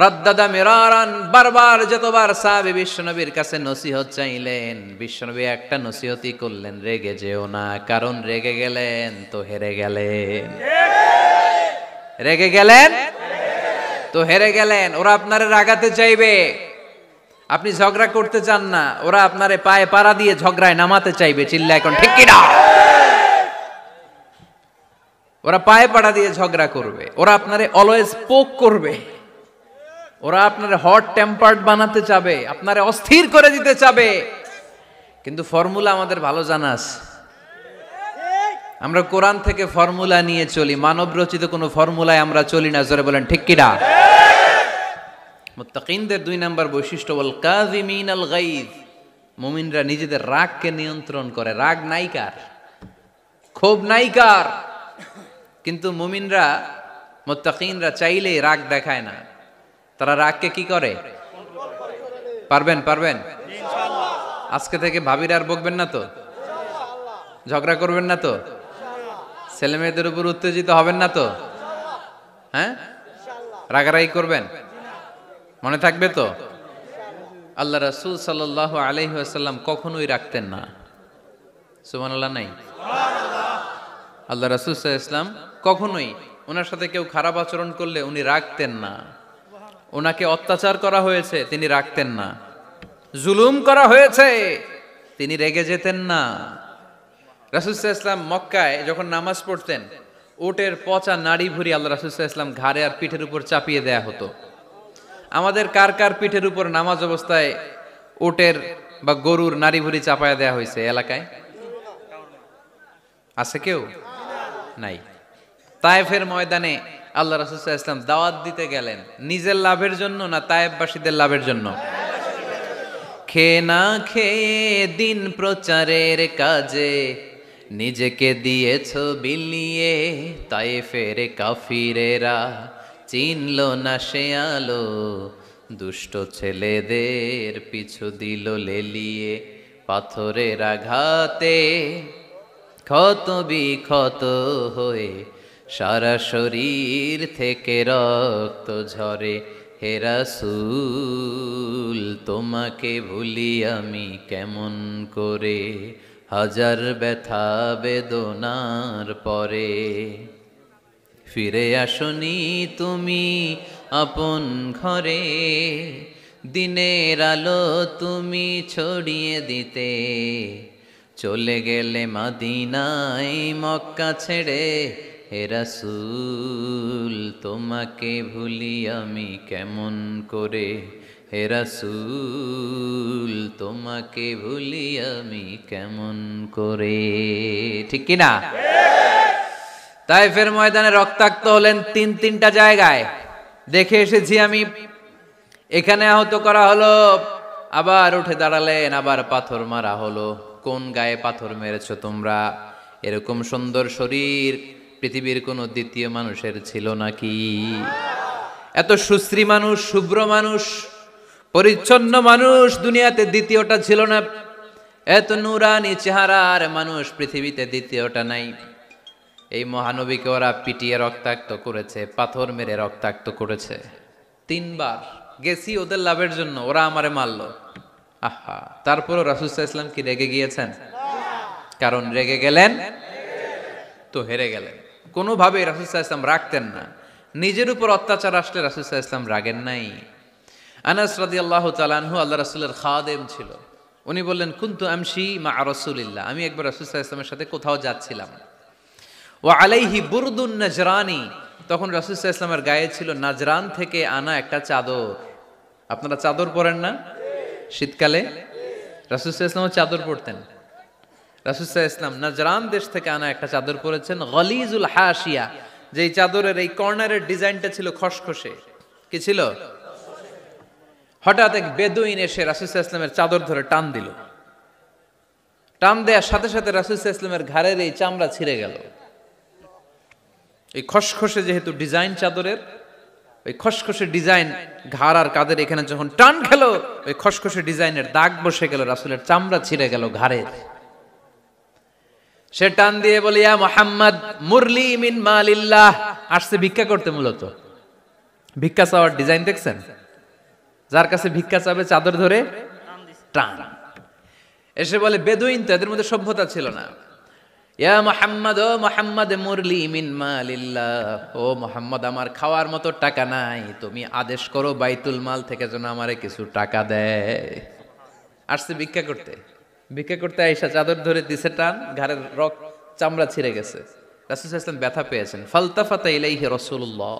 S1: রাদ্দাদা মিরারান, বারবার যতবার সাহাবী বিশ্বনবীর কাছে নসিহত চাইলেন, বিশ্বনবী একটা নসিহতই করলেন, রেগে যেও না। কারণ রেগে গেলেন তো হেরে গেলেন। রেগে গেলেন তো হেরে গেলেন। ওরা আপনারে রাগাতে চাইবে, আপনি ঝগড়া করতে চান না, ওরা আপনারে পায়ে পাড়া দিয়ে ঝগড়ায় নামাতে চাইবে। চিল্লা এখন ঠিক কিনা? ওরা পায়ে পাড়া দিয়ে ঝগড়া করবে, ওরা আপনারে অলওয়েজ পোক করবে। ওরা আপনার হট টেম্পার্ড বানাতে চাবে, আপনারে অস্থির করে দিতে চাবে, কিন্তু ফর্মুলা আমাদের ভালো জানা আছে। আমরা কোরআন থেকে ফর্মুলা নিয়ে চলি, মানব রচিত কোনো ফর্মুলায় আমরা চলি না। জোরে বলেন ঠিক কিনা? মুত্তাকিনদের 2 নাম্বার বৈশিষ্ট্য ওয়াল কাযিমিনাল গায়জ, মুমিনরা নিজেদের রাগকে নিয়ন্ত্রণ করে। রাগ নাইকার, ক্ষোভ নাইকার, কিন্তু মুমিনরা মুত্তাকিনরা চাইলেই রাগ দেখায় না। তারা রাগকে কি করে? পারবেন পারবেন ইনশাআল্লাহ। আজকে থেকে ভাবির আর বকবেন না তো, ঝগড়া করবেন না তো, ছেলে মেয়েদের উপর উত্তেজিত হবেন না তো, হ্যাঁ রাগারাগি করবেন, মনে থাকবে তো? আল্লাহ রাসূল সাল্লাল্লাহু আলাইহি ওয়াসাল্লাম কখনোই রাখতেন না। সুবহানাল্লাহ নাই? আল্লাহ রাসূল সাল্লাল্লাহু আলাইহি ওয়াসাল্লাম কখনোই, ওনার সাথে কেউ খারাপ আচরণ করলে উনি রাখতেন না। ওনাকে অত্যাচার করা হয়েছে, তিনি রাখতেন না। জুলুম করা হয়েছে, তিনি রেগে যেতেন না। রাসূল সাল্লাল্লাহু আলাইহি ওয়াসাল্লাম মক্কায় যখন নামাজ পড়তেন, উটের পচা নাড়ি ভুঁড়ি আল্লাহ রাসূল সাল্লাল্লাহু আলাইহি ওয়াসাল্লাম ঘাড়ে আর পিঠের উপর চাপিয়ে দেয়া হতো। আমাদের কার কার পিঠের উপর নামাজ অবস্থায় উটের বা গরুর নাড়ি ভুঁড়ি চাপায়া দেয়া হয়েছে এলাকায়? আছে কেউ? নাই। তায়েফের ময়দানে আল্লাহ রাসূল সাল্লাল্লাহু আলাইহি ওয়াসাল্লাম দাওয়াত দিতে গেলেন, নিজের লাভের জন্য না তায়েফবাসীদের লাভের জন্য? খেয়ে না খেয়ে দিন প্রচারের কাজে নিজেকে দিয়েছ বিলিয়ে, তায়েফের কাফিরেরা চিনল না সে আলো, দুষ্ট ছেলেদের পিছু দিল লেলিয়ে, পাথরের আঘাতে ক্ষত বিক্ষত হয়ে সারা শরীর থেকে রক্ত ঝরে। হে রাসূল তোমাকে ভুলি আমি কেমন করে, হাজার ব্যথা বেদনার পরে। ফিরে আসনি তুমি আপন ঘরে, দিনের আলো তুমি ছড়িয়ে দিতে, চলে গেলে মদিনায় মক্কা ছেড়ে। হে রাসূল তোমাকে ভুলি আমি কেমন করে, হে রাসূল তোমাকে ভুলি আমি কেমন করে। ঠিক কি না? তায়েফের ময়দানে রক্তাক্ত হলেন 3টা জায়গায়, দেখে এসেছি আমি। এখানে আহত করা হলো, আবার উঠে দাঁড়ালেন, আবার পাথর মারা হলো। কোন গায়ে পাথর মেরেছো তোমরা? এরকম সুন্দর শরীর পৃথিবীর কোন দ্বিতীয় মানুষের ছিল নাকি? এত সুশ্রী মানুষ, শুভ্র মানুষ, পরিচ্ছন্ন মানুষ দুনিয়াতে দ্বিতীয়টা ছিল না। এত নুরানি চেহারার মানুষ পৃথিবীতে দ্বিতীয়টা নাই। এই মহানবীকে ওরা পিটিয়ে রক্তাক্ত করেছে, পাথর মেরে রক্তাক্ত করেছে। 3 বার গেছি ওদের লাভের জন্য, ওরা আমারে মারলো। আহা, তারপরও রাসূল সাল্লাল্লাহু আলাইহি ওয়াসাল্লাম কি রেগে গিয়েছেন? কারণ রেগে গেলেন তো হেরে গেলেন। কোনোভাবে রাসূল সাল্লাল্লাহু আলাইহি ওয়াসাল্লাম রাখতেন না। নিজের উপর অত্যাচার আসলে রাসূল সাল্লাল্লাহু আলাইহি ওয়াসাল্লাম রাগেন নাই। আনাস রাদিয়াল্লাহু তাআলা আনহু আল্লাহ রাসূলের খাদেম ছিল। উনি বললেন, কুনতু আমশি মা রাসূলিল্লাহ, আমি একবার রাসূল সাল্লাল্লাহু আলাইহি ওয়াসাল্লামের সাথে কোথাও যাচ্ছিলাম। ওয়া আলাইহি বুরদুন নাজরানি, তখন রাসূল সাল্লাল্লাহু আলাইহি ওয়াসাল্লামের গায়ে ছিল নাজরান থেকে আনা একটা চাদর। আপনারা চাদর পরেন না শীতকালে? রাসূল সাল্লাল্লাহু আলাইহি ওয়াসাল্লাম চাদর পরতেন। রাসূল সাল্লাল্লাহু আলাইহি ওয়াসাল্লাম নাজরান দেশ থেকে আনা একটা চাদর পরেছেন, গলিজুল হাশিয়া, যেই চাদরের এই কর্নারের ডিজাইনটা ছিল খসখসে। কি ছিল? হঠাৎ এক বেদুইন এসে রাসূল সাল্লাল্লাহু আলাইহি ওয়াসাল্লামের চাদর ধরে টান দিল। টান দেওয়ার সাথে সাথে রাসূল সাল্লাল্লাহু আলাইহি ওয়াসাল্লামের ঘাড়ের এই চামড়া ছিঁড়ে গেল। এই খসখসে যেহেতু ডিজাইন চাদরের, ওই খসখসে ডিজাইন ঘাড় আর কাঁধের এখানে যখন টান খেলো, ওই খসখসে ডিজাইনের দাগ বসে গেল, রাসূলের চামড়া ছিঁড়ে গেল ঘাড়ের। সে টান দিয়ে বলে, ইয়া মুহাম্মদ মুরলি মিন মালিল্লাহ, আসছে ভিক্ষা করতে। মূলত ভিক্ষা চাওয়ার ডিজাইন দেখছেন? যার কাছে ভিক্ষা চাবে চাদর ধরে টান। এসে বলে, বেদুইন তো, এদের মধ্যে সভ্যতা ছিল না। ইয়া মুহাম্মদ, ও মুহাম্মদ মুরলি মিন মালিল্লাহ, ও মুহাম্মদ আমার খাওয়ার মতো টাকা নাই, তুমি আদেশ করো বাইতুল মাল থেকে যেন আমারে কিছু টাকা দেয়। আসছে ভিক্ষা করতে। ভিক্ষা করতে আয়েশা চাদর ধরে দিছে টান, ঘাড়ের রক্ত চামড়া ছিঁড়ে গেছে। রাসূল সাল্লাল্লাহু আলাইহি ওয়াসাল্লাম ব্যথা পেয়েছেন। ফালতাফাতা ইলাইহি রাসূলুল্লাহ,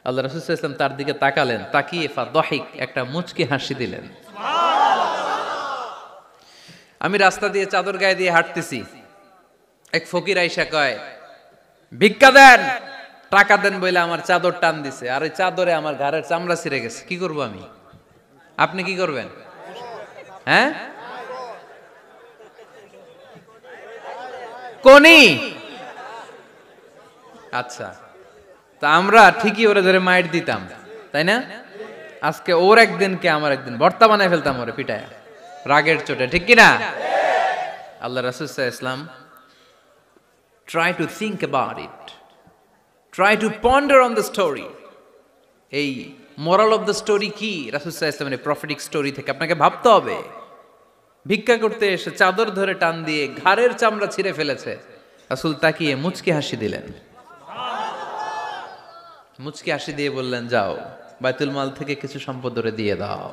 S1: আল্লাহ রাসূল সাল্লাল্লাহু আলাইহি ওয়াসাল্লাম তার দিকে তাকালেন, তাকিয়ে ফাদহিক, একটা মুচকি হাসি দিলেন। আমি রাস্তা দিয়ে চাদর গায়ে দিয়ে হাঁটতেছি, এক ফকির আইসা কয়, ভিক্ষা দেন, টাকা দেন বলে আমার চাদর টান দিছে, আর ওই চাদরে আমার ঘাড়ের চামড়া ছিঁড়ে গেছে, কি করব আমি? আপনি কি করবেন? হ্যাঁ, কোনি? আচ্ছা, তা আমরা ঠিকই ওরে ধরে মাইর দিতাম, তাই না? আজকে ওর একদিন কে আমার একদিন ভর্তা বানায় ফেলতাম ওরে পিটায়, রাগের চোটে, ঠিক কিনা? আল্লাহ রাসূল সাল্লাল্লাহু আলাইহি ওয়াসাল্লাম try to think about it, try to ponder on the story. এই moral of the story কি? রাসূল সাল্লাল্লাহু আলাইহি ওয়াসাল্লামের প্রফেটিক স্টোরি থেকে আপনাকে ভাবতে হবে। ভিক্ষা করতে এসে চাদর ধরে টান দিয়ে ঘাড়ের চামড়া ছিঁড়ে ফেলেছে, রাসূল তাকিয়ে মুচকি হাসি দিলেন। মুচকি হাসি দিয়ে বললেন, যাও বাইতুল মাল থেকে কিছু সম্পদ ধরে দিয়ে দাও।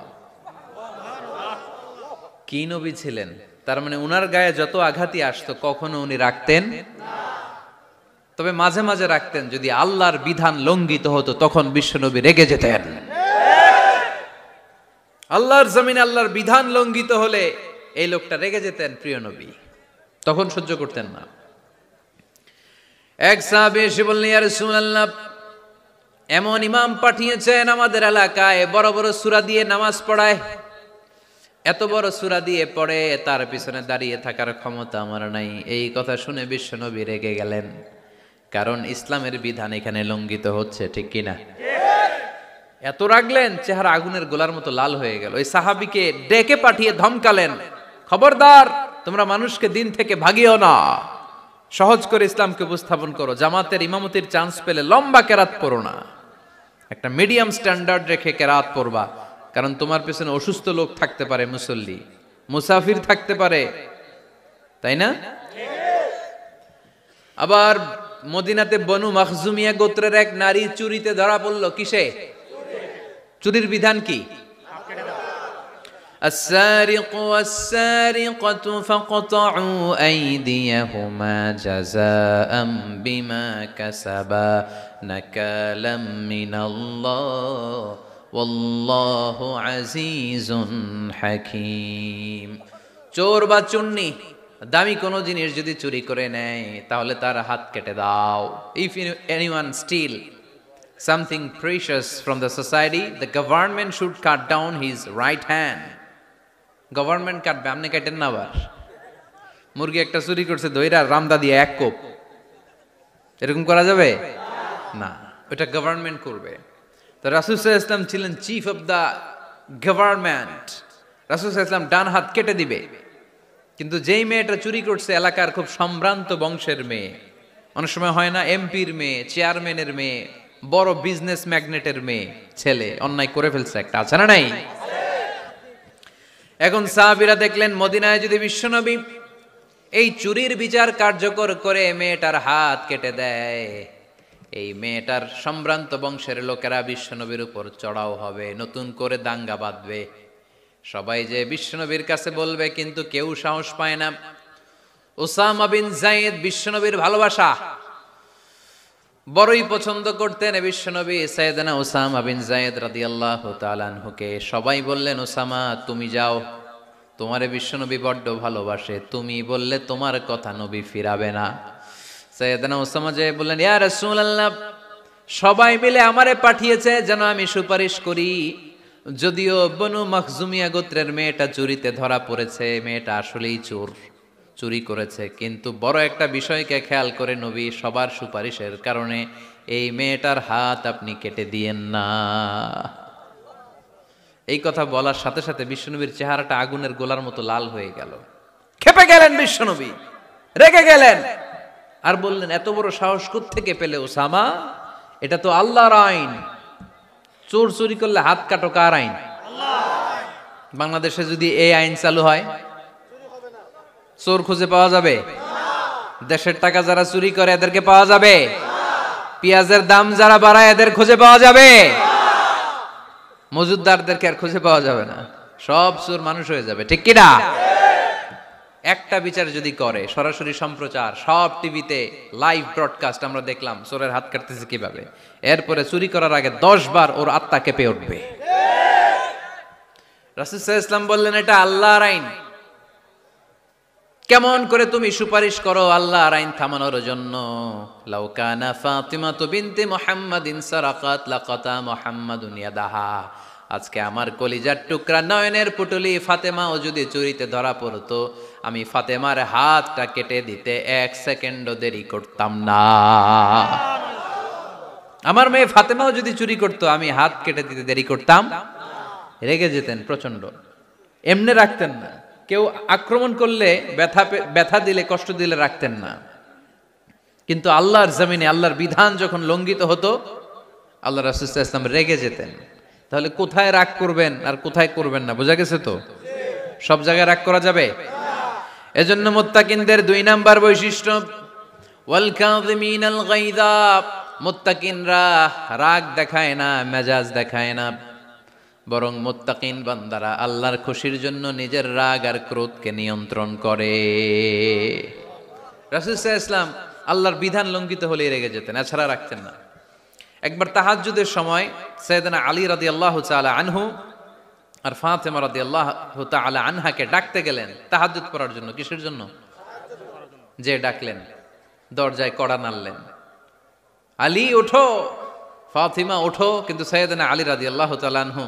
S1: কি নবী ছিলেন! তার মানে উনার গায়ে যত আঘাতই আসতো কখনো উনি রাখতেন, তবে মাঝে মাঝে রাখতেন। যদি আল্লাহর বিধান লঙ্ঘিত হতো তখন বিশ্বনবী রেগে যেতেন। আল্লাহর জমিনে আল্লাহর বিধান লঙ্ঘিত হলে এই লোকটা রেগে যেতেন, প্রিয় নবী তখন সহ্য করতেন না। এক সাহাবী এসে বললেন, ইয়া রাসূলুল্লাহ, এমন ইমাম পাঠিয়েছেন আমাদের এলাকায়, বড় বড় সূরা দিয়ে নামাজ পড়ায়, এত বড় সূরা দিয়ে পড়ে, তার পিছনে দাঁড়িয়ে থাকার ক্ষমতা আমার নাই। এই কথা শুনে বিশ্বনবী রেগে গেলেন, কারণ ইসলামের বিধান এখানে লঙ্ঘিত হচ্ছে, ঠিক কিনা? এত রাগলেন, চেহারা আগুনের গোলার মতো লাল হয়ে গেল। ওই সাহাবীকে ডেকে পাঠিয়ে ধমকালেন, খবরদার, তোমরা মানুষকে দিন থেকে ভাগিও না, সহজ করে ইসলামকে উপস্থাপন করো। জামাতের ইমামতির চান্স পেলে লম্বা কেরাত পড়ো না, একটা মিডিয়াম স্ট্যান্ডার্ড রেখে কেরাত পড়বা, কারণ তোমার পেছনে অসুস্থ লোক থাকতে পারে, মুসল্লি, মুসাফির থাকতে পারে, তাই না? আবার মদিনাতে বনু মাখজুমিয়া গোত্রের এক নারী চুরিতে ধরা পড়ল। কিসে? চুরির বিধান কি? السارق والسارقة فاقطعوا أيديهما جزاء بما كسبا نكالا من الله والله عزيز حكيم। চোর বা চুন্নি দামি কোনো জিনিস যদি চুরি করে নেয় তাহলে তার হাত কেটে দাও। If anyone steal something precious from the society, the government should cut down his right hand. Government কাটবে, আপনি কাটেন না। আবার মুরগি একটা চুরি করছে, দইরা রামদা দিয়ে এক কোপ, এরকম করা যাবে না, ওটা গভর্নমেন্ট করবে। তো রাসূল সাল্লাল্লাহু আলাইহি ওয়াসাল্লাম ছিলেন চিফ অফ দা গভর্নমেন্ট, রাসূল সাল্লাল্লাহু আলাইহি ওয়াসাল্লাম ডান হাত কেটে দিবে। কিন্তু যেই মেয়েটা চুরি করছে এলাকার খুব সম্ভ্রান্ত বংশের মেয়ে, অনেক সময় হয় না এমপির মেয়ে, চেয়ারম্যানের মেয়ে, বড় বিজনেস ম্যাগনেটের মেয়ে, ছেলে অন্যায় করে ফেলছে একটা, আছে না নাই? এখন সাহাবীরা দেখলেন মদিনায় যদি বিশ্বনবী এই চুরির বিচার কার্যকর করে মেয়েটার হাত কেটে দেয়, এই মেয়েটার সম্ভ্রান্ত বংশের লোকেরা বিশ্বনবীর উপর চড়াও হবে, নতুন করে দাঙ্গা বাঁধবে, সবাই যে বিশ্বনবীর কাছে বলবে, কিন্তু কেউ সাহস পায় না। উসামা বিন যায়েদ বিশ্বনবীর ভালোবাসা বড়ই পছন্দ করতেন বিশ্বনবী। সাইয়েদনা উসামা বিন যায়েদ রাদিয়াল্লাহু তাআলা আনহুকে সবাই বললেন, উসামা তুমি যাও, তোমারে বিশ্বনবী বড্ড ভালোবাসে, তুমি বললে তোমার কথা নবী ফিরাবে না। সাইয়েদনা উসামা যে বললেন, ইয়া রাসূলুল্লাহ, সবাই মিলে আমারে পাঠিয়েছে যেন আমি সুপারিশ করি, যদিও বনু মাখজুমিয়া গোত্রের মেয়েটা চুরিতে ধরা পড়েছে, মেয়েটা আসলেই চোর, চুরি করেছে, কিন্তু বড় একটা বিষয়কে খেয়াল করে নবী সবার সুপারিশের কারণে এই মেয়েটার হাত আপনি কেটে দিয়েন না। এই কথা বলার সাথে সাথে বিশ্বনবীর চেহারাটা আগুনের গোলার মতো লাল হয়ে গেল, ক্ষেপে গেলেন বিশ্বনবী, রেগে গেলেন, আর বললেন, এত বড় সাহস কোত্থেকে পেলে ওসামা? এটা তো আল্লাহর আইন, চোর চুরি করলে হাত কাটো কার আইন? বাংলাদেশে যদি এই আইন চালু হয় চোর খুঁজে পাওয়া যাবে? দেশের টাকা যারা চুরি করে এদেরকে পাওয়া যাবে? পেঁয়াজের দাম যারা বাড়ায় এদের খুঁজে পাওয়া যাবে? মজুদদারদেরকে আর খুঁজে পাওয়া যাবে না, সব চোর মানুষ হয়ে যাবে, ঠিক কিনা? একটা বিচার যদি করে, সরাসরি সম্প্রচার, সব টিভিতে লাইভ ব্রডকাস্ট আমরা দেখলাম চোরের হাত কাটতেছে কিভাবে, এরপরে চুরি করার আগে 10 বার ওর আত্মা কেঁপে উঠবে। রাসূল সাল্লাল্লাহু আলাইহি ওয়াসাল্লাম বললেন, এটা আল্লাহর আইন। কেমন করে তুমি সুপারিশ করো আল্লাহর আইন থামানোর জন্য? লাউ কানা ফাতিমাতু বিনতে মুহাম্মাদিন সারাকাত লাকাতা মুহাম্মাদুন ইয়াদাহা। আজকে আমার কলিজার টুকরা নয়নের পুটুলি ফাতেমাও যদি চুরিতে ধরা পড়তো, আমি ফাতেমার হাতটা কেটে দিতে 1 সেকেন্ডও দেরি করতাম না। আমার মেয়ে ফাতেমাও যদি চুরি করতো, আমি হাত কেটে দিতে দেরি করতাম। রেগে যেতেন প্রচন্ড, এমনি রাখতেন না। কেউ আক্রমণ করলে ব্যথা দিলে, কষ্ট দিলে রাখতেন না। কিন্তু আল্লাহর জমিনে আল্লাহর বিধান যখন লঙ্ঘিত হতো, আল্লাহ রাসূল সাল্লাল্লাহু আলাইহি ওয়াসাল্লাম রেগে যেতেন। তাহলে কোথায় রাগ করবেন আর কোথায় করবেন না বোঝা গেছে তো? সব জায়গায় রাগ করা যাবে? এজন্য মুত্তাকিনদের 2 নাম্বার বৈশিষ্ট্য, ওয়াল কাযিমিনাল গায়যা। মুত্তাকিনরা রাগ দেখায় না, মেজাজ দেখায় না, বরং মুত্তাকিন বান্দারা আল্লাহর খুশির জন্য নিজের রাগ আর ক্রোধকে নিয়ন্ত্রণ করে। রাসূল সাল্লাল্লাহু আলাইহি ওয়াসাল্লাম আল্লাহর বিধান লঙ্ঘিত হলে রেগে যেতেন, এছাড়া রাখতেন না। একবার তাহাজ্জুদের সময় সাইয়েদনা আলী রাদিয়াল্লাহু তাআলা আনহু আর ফাতেমা রাদিয়াল্লাহু তাআলা আনহাকে ডাকতে গেলেন তাহাজ্জুদ পড়ার জন্য। কিসের জন্য? যে ডাকলেন, দরজায় কড়া নাড়লেন, আলী ওঠো, ফাতিমা ওঠো। কিন্তু সাইয়েদনা আলী রাদিয়াল্লাহু তাআলা আনহু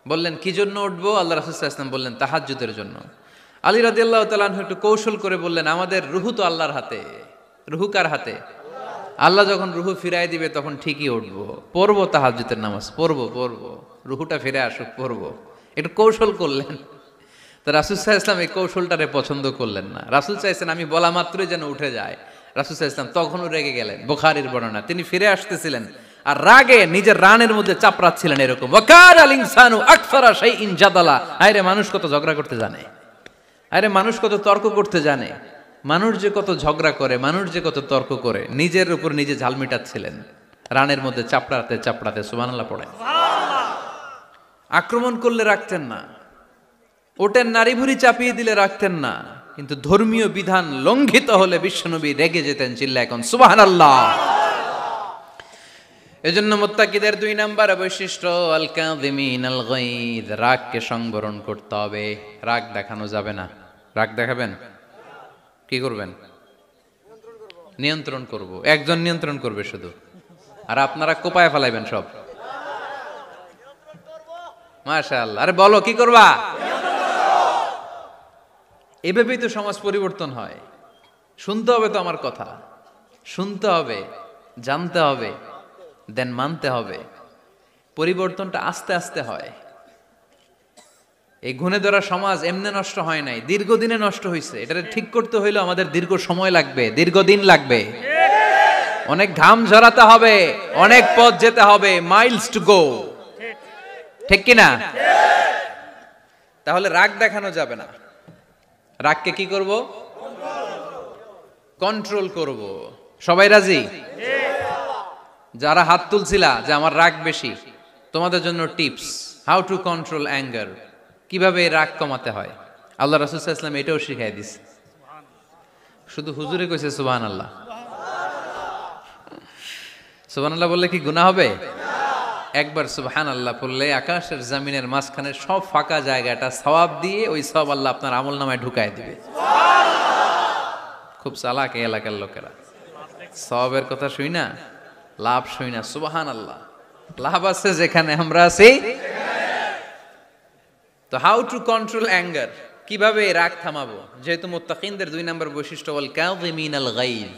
S1: বললেন, কি জন্য উঠবো? আল্লাহ রাসূল সাল্লাল্লাহু আলাইহি ওয়াসাল্লাম বললেন, তাহাজ্জুদের জন্য। আলী রাদিয়াল্লাহু তাআলা আনহু একটু কৌশল করে বললেন, আমাদের রুহু তো আল্লাহর হাতে। রুহু কার হাতে? আল্লাহ যখন রুহু ফিরাই দিবে তখন ঠিকই উঠবো, পড়বো তাহাজ্জুদের নামাজ, পড়বো, রুহুটা ফিরে আসুক, পড়বো। একটু কৌশল করলেন। তো রাসূল সাল্লাল্লাহু আলাইহি ওয়াসাল্লাম এই কৌশলটারে পছন্দ করলেন না। রাসূল চাইছেন আমি বলা মাত্রই যেন উঠে যায়। রাসূল সাল্লাল্লাহু আলাইহি ওয়াসাল্লাম তখনও রেগে গেলেন। বুখারীর বর্ণনা, তিনি ফিরে আসতেছিলেন আর রাগে নিজের রানের মধ্যে চাপড়াচ্ছিলেন এরকম, ওয়াকারাল ইনসানু আকসারা শাইইন জাদালা। আরে মানুষ কত ঝগড়া করতে জানে, আরে মানুষ কত তর্ক করতে জানে, মানুষ যে কত ঝগড়া করে, মানুষ যে কত তর্ক করে, নিজের উপর নিজে ঝাল মিটাচ্ছিলেন রানের মধ্যে চাপড়াতে চাপড়াতে। সুবহানাল্লাহ পড়েন। আক্রমণ করলে রাখতেন না, ওটের নারী ভুঁড়ি চাপিয়ে দিলে রাখতেন না, কিন্তু ধর্মীয় বিধান লঙ্ঘিত হলে বিশ্বনবী রেগে যেতেন। চিল্লায় এখন সুবহানাল্লাহ। এজন্য মুত্তাকিদের 2 নাম্বার বৈশিষ্ট্য, আল কাযিমিনাল গায়য। রাগকে সংবরণ করতে হবে, রাগ দেখানো যাবে না। রাগ দেখাবেন, কি করবেন? নিয়ন্ত্রণ করব। একজন নিয়ন্ত্রণ করবে শুধু, আর আপনারা কোপায় ফেলাইবেন সব। মাশাআল্লাহ। আরে বলো, কি করবা? এভাবেই তো সমাজ পরিবর্তন হয়। শুনতে হবে তো আমার কথা, শুনতে হবে, জানতে হবে, দেন মানতে হবে। পরিবর্তনটা আস্তে আস্তে হয়। এই গুণে ধরা সমাজ এমনি নষ্ট হয় নাই, দীর্ঘদিনে নষ্ট হয়েছে। এটা ঠিক করতে হইলে আমাদের দীর্ঘ সময় লাগবে, দীর্ঘদিন লাগবে, অনেক ঘাম ঝরাতে হবে, অনেক পথ যেতে হবে, মাইলস টু গো। ঠিক কিনা? তাহলে রাগ দেখানো যাবে না। রাগকে কি করব? কন্ট্রোল করব। সবাই রাজি? যারা হাত তুলছিলা যে আমার রাগ বেশি, তোমাদের জন্য tips, how to control anger, কিভাবে রাগ কমাতে হয়। আল্লাহ রাসূল সাল্লাল্লাহু আলাইহি ওয়াসাল্লাম এটাও শিখাই দিছে। শুধু হুজুরে কইছে সুবহানাল্লাহ। সুবহানাল্লাহ বললে কি গুনাহ হবে? একবার সুবহানাল্লাহ বললে আকাশের জমিনের মাঝখানে সব ফাঁকা জায়গাটা সওয়াব দিয়ে ওই সওয়াব আল্লাহ আপনার আমলনামায় ঢুকায় দিবে। খুব চালাক এই এলাকার লোকেরা, সওয়াবের কথা শুই না, লাভ শুই না। সুবহানাল্লাহ, লাভ আছে যেখানে আমরা আছি। তো হাউ টু কন্ট্রোল অ্যাঙ্গার, কিভাবে রাগ থামাবো? যেহেতু মুত্তাকিনদের 2 নম্বর বৈশিষ্ট্য ওয়াল কাযিমিনাল গায়য,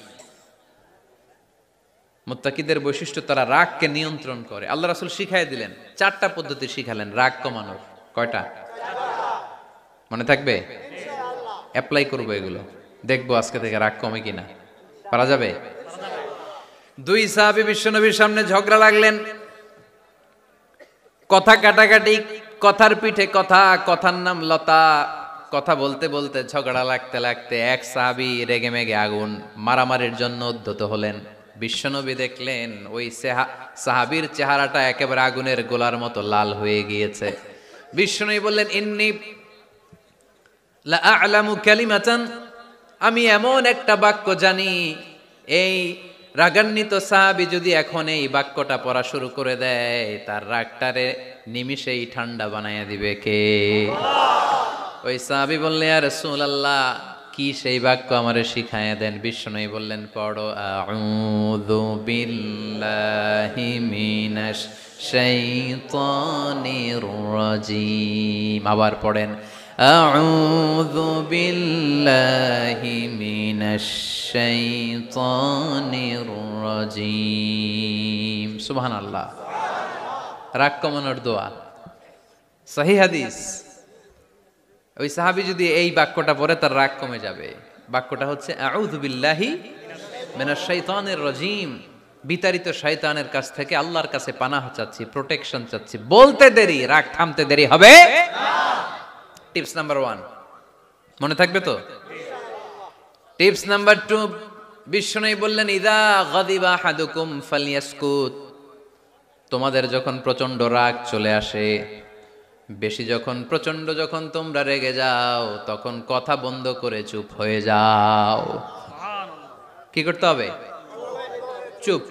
S1: মুত্তাকিদের বৈশিষ্ট্য তারা রাগকে নিয়ন্ত্রণ করে। আল্লাহ রাসূল শিখাই দিলেন, 4টা পদ্ধতি শিখালেন রাগ কমানোর। কয়টা মনে থাকবে? অ্যাপ্লাই করবো এগুলো, দেখবো আজকে থেকে রাগ কমে কিনা। পারা যাবে? 2 সাহাবী বিশ্বনবীর সামনে ঝগড়া লাগলেন, কথা কাটাকাটি, কথার পিঠে কথা, কথার নাম লতা। কথা বলতে বলতে ঝগড়া লাগতে লাগতে এক সাহাবী রেগে মেগে আগুন, মারামারির জন্য উদ্ধত হলেন। বিশ্বনবী দেখলেন ওই সাহাবীর চেহারাটা একেবারে আগুনের গোলার মতো লাল হয়ে গিয়েছে। বিশ্বনবী বললেন, ইন্নী লা আ'লামু কালিমাতান, আমি এমন একটা বাক্য জানি, এই রাগান্বিত সাহাবী যদি এখন এই বাক্যটা পড়া শুরু করে দেয়, তার রাগটারে নিমিষেই ঠান্ডা বানাইয়া দিবে কে? ওই সাহাবী বললেন, ইয়া রাসূলুল্লাহ, কি সেই বাক্য আমারে শিখাইয়া দেন। বিশ্বনবী বললেন, পড়ো আউযু বিল্লাহি মিনাশ শাইতানির রাজিম। আবার পড়েন আউযু বিল্লাহি মিনাশ শাইতানির রাজিম। সুবহানাল্লাহ। রাগ কমানোর দোয়া, সহিহ হাদিস। ওই সাহাবী যদি এই বাক্যটা পড়ে তার রাগ কমে যাবে। বাক্যটা হচ্ছে আউযু বিল্লাহি মিনাশ শাইতানির রাজিম। বিতাড়িত শয়তানের কাছ থেকে আল্লাহর কাছে পানাহ চাচ্ছি, প্রোটেকশন চাচ্ছি। বলতে দেরি, রাগ থামতে দেরি হবে না। টিপস নাম্বার 1 মনে থাকবে তো? টিপস নাম্বার 2, বিশ্বনবী বললেন, ইযা গাদিবা আহাদুকুম ফালইয়াসকুত। তোমাদের যখন প্রচন্ড রাগ চলে আসে, বেশি যখন, প্রচন্ড যখন তোমরা রেগে যাও, তখন কথা বন্ধ করে চুপ হয়ে যাও। কি করতে হবে? চুপ,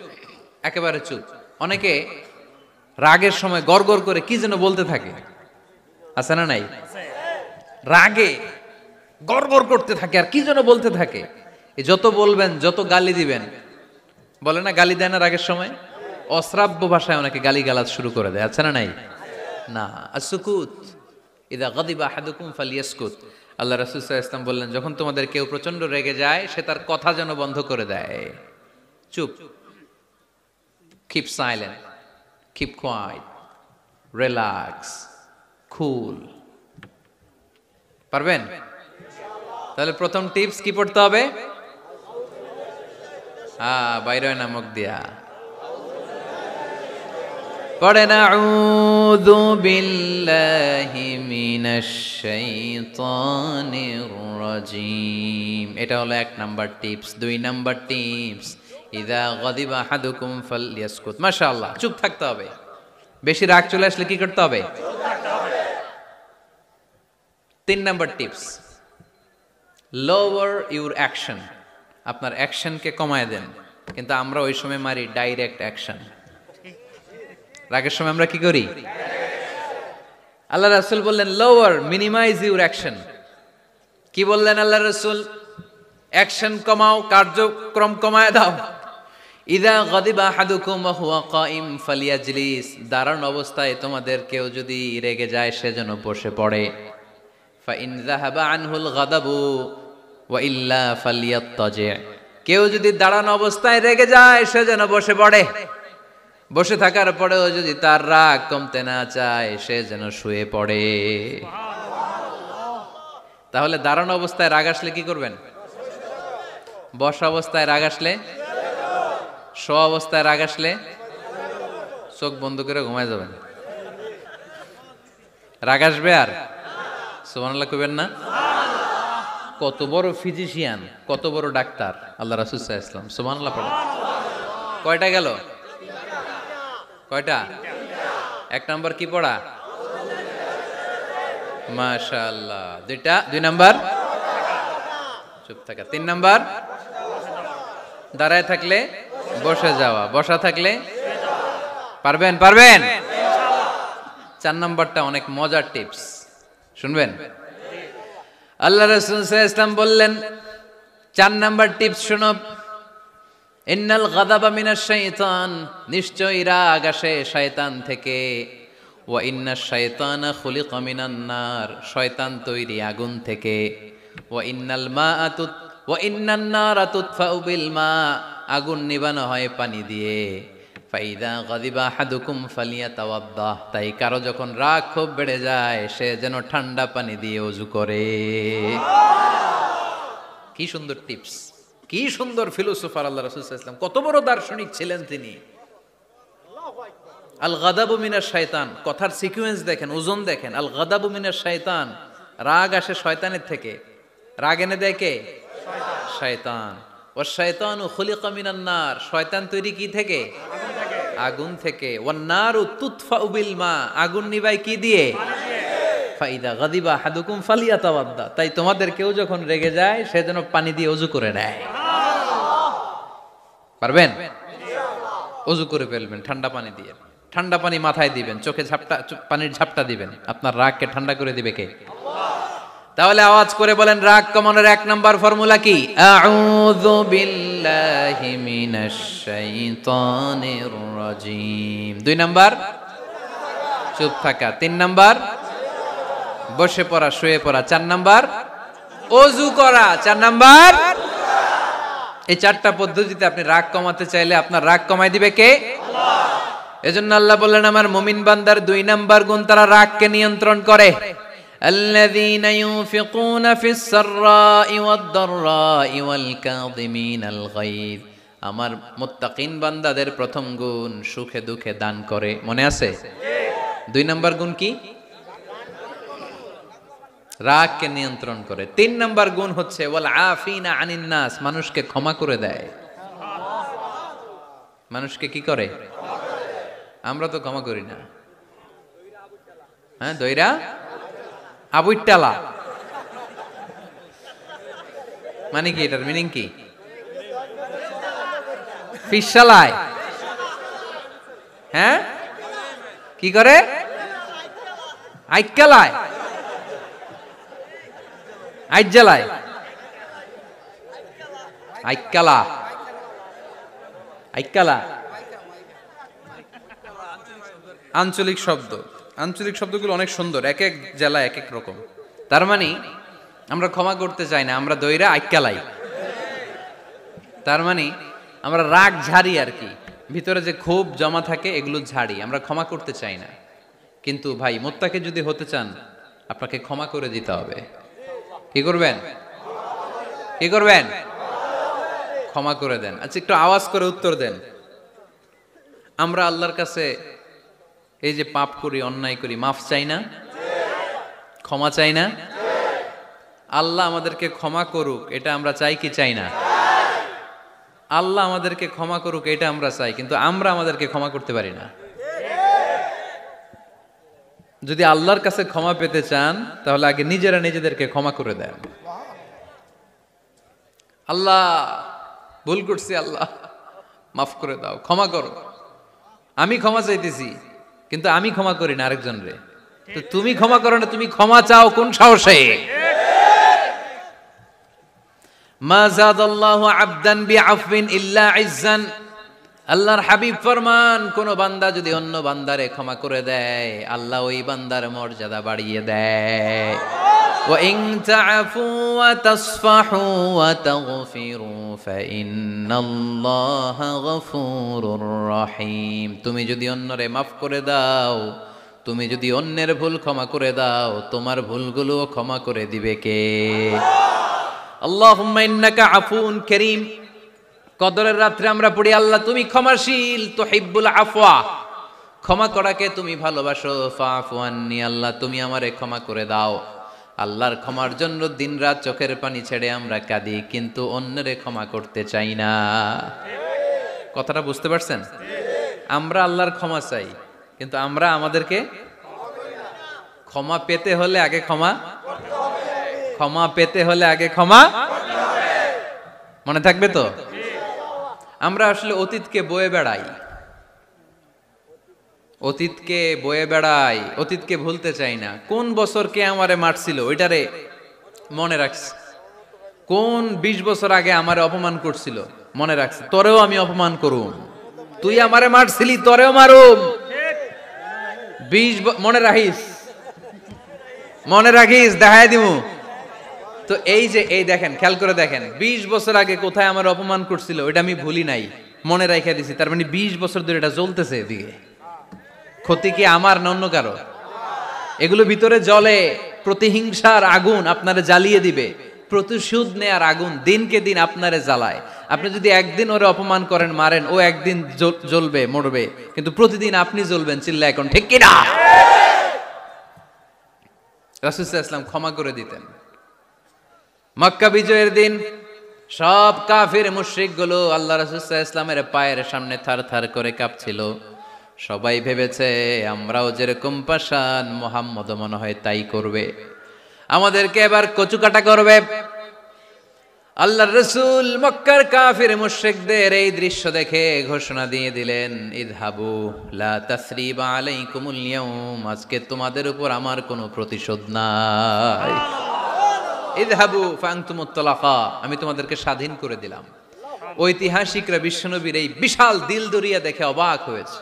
S1: একেবারে চুপ। অনেকে রাগের সময় গড়গড় করে কি যেন বলতে থাকে, আছে না নাই? রাগে গড়গড় করতে থাকে আর কি যেন বলতে থাকে। যত বলবেন, যত গালি দিবেন, বলে না গালি দেয় না রাগের সময়, অশ্রাব্য ভাষায় অনেকে গালি গালাজ শুরু করে দেয়, আছে না নাই? না, আসুকুত, ইদা গাদিবা আহাদুকুম ফালিয়াসকুত। আল্লাহ রাসূল সাল্লাল্লাহু আলাইহি ওয়াসাল্লাম বললেন, যখন তোমাদের কেউ প্রচন্ড রেগে যায়, সে তার কথা যেন বন্ধ করে দেয়। চুপ, keep silent, keep quiet, relax, cool. পারবেন? তাহলে প্রথম টিপস কি পড়তে হবে? বাইরে নামক দিয়া পড়েন আউযু বিল্লাহি মিনাশ শাইতানির রাজিম। এটা হলো 1 নাম্বার টিপস। 2 নাম্বার টিপস, ইযা গাদিবা আহাদুকুম ফালইয়াসকুত। মাশাআল্লাহ, চুপ থাকতে হবে। বেশি রাগ চলে আসলে কি করতে হবে? চুপ থাকতে হবে। 3 number tips, lower your action. আপনার অ্যাকশনকে কমায় দেন। কিন্তু আমরা ওই সময় মারি ডাইরেক্ট অ্যাকশন। রাগের সময় আমরা কি করি? আল্লাহ রাসূল বললেন, লোয়ার, মিনিমাইজ ইউর অ্যাকশন। কি বললেন আল্লাহ রাসূল? অ্যাকশন কমাও, কার্যক্রম কমায় দাও। ইযা গাদিবা আহাদুকুম ওয়া হুয়া কাইম ফালিয়াজলিস। দাঁড়ানো অবস্থায় তোমাদের কেউ যদি রেগে যায়, সে যেন বসে পড়ে। ফাইন যাহাবা আনহুল গাদাবু ওয়া ইল্লা ফালিয়াত্তাজি। কেউ যদি দাঁড়ানো অবস্থায় রেগে যায়, সে যেন বসে পড়ে। বসে থাকার পরেও যদি তার রাগ কমতে না চায়, সে যেন শুয়ে পড়ে। তাহলে দাঁড়ানো অবস্থায় রাগ আসলে কি করবেন? বসা অবস্থায় রাগ আসলে, শোয়া অবস্থায় রাগ আসলে চোখ বন্ধ করে ঘুমায় যাবেন। রাগ আসবে আর সুবহানাল্লাহ কইবেন না? কত বড় ফিজিশিয়ান, কত বড় ডাক্তার আল্লাহ রাসূল সাল্লাল্লাহু আলাইহি ওয়াসাল্লাম। সুবহানাল্লাহ পড়েন। কয়টা গেল? কয়টা? 1 নাম্বার কি পড়া? মাশাআল্লাহ। 2 নাম্বার চুপ থাকা। 3 নাম্বার দাঁড়ায় থাকলে বসে যাওয়া, বসা থাকলে পারবেন? পারবেন? 4 নাম্বারটা অনেক মজার টিপস, শুনবেন? আল্লাহ রাসূল সাল্লাল্লাহু আলাইহি ওয়াসাল্লাম বললেন, 4 নাম্বার টিপস শুনো। ইন্নাল গাদাবা মিনাশ শাইতান। নিশ্চয়ই রাগ আসে শয়তান থেকে। ওয়া ইন্নাশ শাইতানা খুলিকা মিনান নার। শয়তান তৈরি আগুন থেকে। ওয়া ইন্নান নারা তুতফাউ বিল মা। আগুন নিবানো হয় পানি দিয়ে। ফাইদা গাদিবা আহাদুকুম ফালিয়াতাওয়াদ্দাহ। তাই কারো যখন রাগ খুব বেড়ে যায়, সে যেন ঠান্ডা পানি দিয়ে ওযু করে। কি সুন্দর টিপস, কি সুন্দর ফিলোসোফার আল্লাহ রাসূল সাল্লাল্লাহু আলাইহি ওয়াসাল্লাম। কত বড় দার্শনিক ছিলেন তিনি। আল গাদাবু মিনাশ শাইতান, কথার সিকোয়েন্স দেখেন, ওজন দেখেন। আল গাদাবু মিনাশ শাইতান, রাগ আসে শয়তানের থেকে। রাগ এনে দেয় কে? শয়তান। ওয়াশ শাইতানু খুলিকা মিনান নার। শয়তান তৈরি কি থেকে? আগুন থেকে। ওয়ান নারু তুতফাউ বিল মা। আগুন নিভায় কি দিয়ে? ফাইদা গাদিবা আহাদুকুম ফালিয়াতাওয়াদ্দা, তাই তোমাদের কেউ যখন রেগে যায় সে যেন পানি দিয়ে ওযু করে নেয়। পারবেন? ওযু করে ফেলবেন ঠান্ডা পানি দিয়ে, ঠান্ডা পানি মাথায় দিবেন, চোখে পানির ঝাপটা দিবেন। আপনার রাগকে ঠান্ডা করে দিবে কে? তাহলে আওয়াজ করে বলেন রাগ কমানোর 1 নাম্বার ফর্মুলা কি? আউযু বিল্লাহি মিনাশ শাইতানির রাজিম। 2 নাম্বার চুপ থাকা। 3 নাম্বার বসে পড়া, শুয়ে পড়া। 4 নাম্বার ওযু করা। 4 নাম্বার। এই 4টা পদ্ধতিতে আপনি রাগ কমাতে চাইলে আপনার রাগ কমাই দিবে কে? আল্লাহ। এজন্য আল্লাহ বললেন আমার মুমিন বান্দার 2 নাম্বার গুণ, তারা রাগকে নিয়ন্ত্রণ করে। الذين ينفقون في السراء والضراء والكاظمين الغيظ। আমার মুত্তাকিন বান্দাদের প্রথম গুণ সুখে দুঃখে দান করে। মনে আছে? 2 নাম্বার গুণ কি? রাগকে নিয়ন্ত্রণ করে। 3 নাম্বার গুণ হচ্ছে ওয়াল আফিনা আনিন নাস, মানুষকে ক্ষমা করে দেয়। মানুষকে কি করে? আমরা তো ক্ষমা করি না। হ্যাঁ, দইরা আবুইটালা মানে কি? এটার মিনিং কি? ফিশালায়। হ্যাঁ, কি করে? আইক্কালায়, আইজ্জালায়, আইক্কালা, আইক্কালা আঞ্চলিক শব্দ। আঞ্চলিক শব্দগুলো অনেক সুন্দর, এক এক জেলায় এক এক রকম। তার মানে আমরা ক্ষমা করতে চাই না, আমরা দইরা আইক্কালাই। তার মানে আমরা রাগ ঝাড়ি আর কি, ভিতরে যে ক্ষোভ জমা থাকে এগুলো ঝাড়ি, আমরা ক্ষমা করতে চাই না। কিন্তু ভাই মুত্তাকি যদি হতে চান আপনাকে ক্ষমা করে দিতে হবে। কি করবেন? কি করবেন? ক্ষমা করে দেন। আচ্ছা, একটু আওয়াজ করে উত্তর দেন। আমরা আল্লাহর কাছে এই যে পাপ করি, অন্যায় করি, মাফ চাই না? ক্ষমা চাই না? আল্লাহ আমাদেরকে ক্ষমা করুক এটা আমরা চাই কি চাই না? আল্লাহ আমাদেরকে ক্ষমা করুক এটা আমরা চাই, কিন্তু আমরা আমাদেরকে ক্ষমা করতে পারি না। যদি আল্লাহর কাছে ক্ষমা পেতে চান তাহলে আগে নিজেরা নিজেদেরকে ক্ষমা করে দেন। আল্লাহ ভুল করছি, আল্লাহ মাফ করে দাও, ক্ষমা করো। আমি ক্ষমা চাইতেছি কিন্তু আমি ক্ষমা করি না আরেকজন রে। তো তুমি ক্ষমা করো না, তুমি ক্ষমা চাও কোন সাহসে? মা যাদাল্লাহু আবদান বিআফবিন ইল্লা ইজ্জান। আল্লাহর হাবিব ফরমান, কোন বান্দা যদি অন্য বান্দারে ক্ষমা করে দেয় আল্লাহ ওই বান্দার মর্যাদা বাড়িয়ে দেয়। ওয়া ইন তা'ফু ওয়া তাসফাহু ওয়া তাগফিরু ফাইন্নাল্লাহা গফুরুর রহিম। তুমি যদি অন্যরে মাফ করে দাও, তুমি যদি অন্যের ভুল ক্ষমা করে দাও, তোমার ভুলগুলো ক্ষমা করে দিবে কে? আল্লাহুম্মা ইন্নাকা আফুন কারীম। কদরের রাত্রে আমরা পড়ি আল্লাহ তুমি ক্ষমাশীল, তুহিব্বুল আফওয়া, ক্ষমা করাকে তুমি ভালোবাসো। ফাআফু আন্নি, আল্লাহ তুমি আমারে ক্ষমা করে দাও। আল্লাহর ক্ষমার জন্য দিনরাত চোখের পানি ছেড়ে আমরা কাঁদি, কিন্তু অন্যরে ক্ষমা করতে চাই না। কথাটা বুঝতে পারছেন? আমরা আল্লাহর ক্ষমা চাই কিন্তু আমরা আমাদেরকে ক্ষমা পেতে হলে আগে ক্ষমা, ক্ষমা পেতে হলে আগে ক্ষমা। মনে থাকবে তো? আমরা আসলে অতীতকে বয়ে বেড়াই, অতীতকে বয়ে বেড়াই, অতীতকে ভুলতে চাই না। কোন বছর কে আমারে মারছিল ওইটারে মনে রাখছি, কোন 20 বছর আগে আমারে অপমান করছিল মনে রাখছি, তোরেও আমি অপমান করুম, তুই আমারে মারছিলি তোরেও মারুম। 20 মনে রাখিস, মনে রাখিস, দেখায় দিমু। তো এই যে এই দেখেন, খেয়াল করে দেখেন, 20 বছর আগে কোথায় আমার অপমান করছিল ওইটা আমি ভুলি নাই, মনে রাখা দিছি। তার মানে 20 বছর ধরে এটা জ্বলতেছে এদিকে। ক্ষতি কি আমার না অন্য কারো? এগুলো ভিতরে জ্বলে, প্রতিহিংসার আগুন আপনারে জ্বালিয়ে দিবে, প্রতিশোধ নেয়ার আগুন দিনকে দিন আপনারে জ্বালায়। আপনি যদি একদিন ওরে অপমান করেন, মারেন, ও একদিন জ্বলবে, মরবে, কিন্তু প্রতিদিন আপনি জ্বলবেন। চিল্লা এখন ঠিক কিনা? রাসূল সাল্লাল্লাহু আলাইহি ওয়াসাল্লাম ক্ষমা করে দিতেন। মক্কা বিজয়ের দিন সব কাফির মুশরিক গুলো আল্লাহ রাসূল সাল্লাল্লাহু আলাইহি ওয়াসাল্লামের পায়ের সামনে থার থার করে কাঁপছিল। সবাই ভেবেছে আমরাও যেরকম পাষাণ মুহাম্মদ মনে হয় তাই করবে, আমাদেরকে এবার কচুকাটা করবে। আল্লাহর রাসূল মক্কার কাফির মুশরিকদের এই দৃশ্য দেখে ঘোষণা দিয়ে দিলেন, ইযহাবু লা তাসরিবা আলাইকুমুল ইয়াউম, আজকে তোমাদের উপর আমার কোনো প্রতিশোধ নাই। ইযহাবু ফাআনতুমুত তালাকা, আমি তোমাদেরকে স্বাধীন করে দিলাম। ঐতিহাসিকরা বিশ্বনবীর এই বিশাল দিলদরিয়া দেখে অবাক হয়েছে।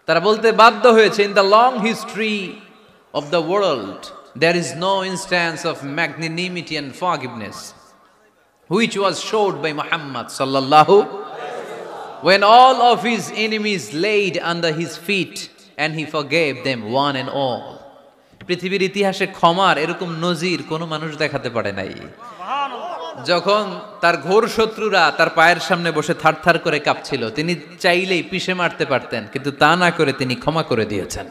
S1: তারা বলতে বাধ্য হয়েছে, in the long history of the world there is no instance of magnanimity and forgiveness which was showed by Muhammad sallallahu when all of his enemies laid under his feet and he forgave them one and all. পৃথিবীর ইতিহাসে ক্ষমার এরকম নজির কোনো মানুষ দেখাতে পারে নাই। যখন তার ঘোর শত্রুরা তার পায়ের সামনে বসে থারথার করে কাঁপছিল, তিনি চাইলেই পিষে মারতে পারতেন, কিন্তু তা না করে তিনি ক্ষমা করে দিয়েছেন।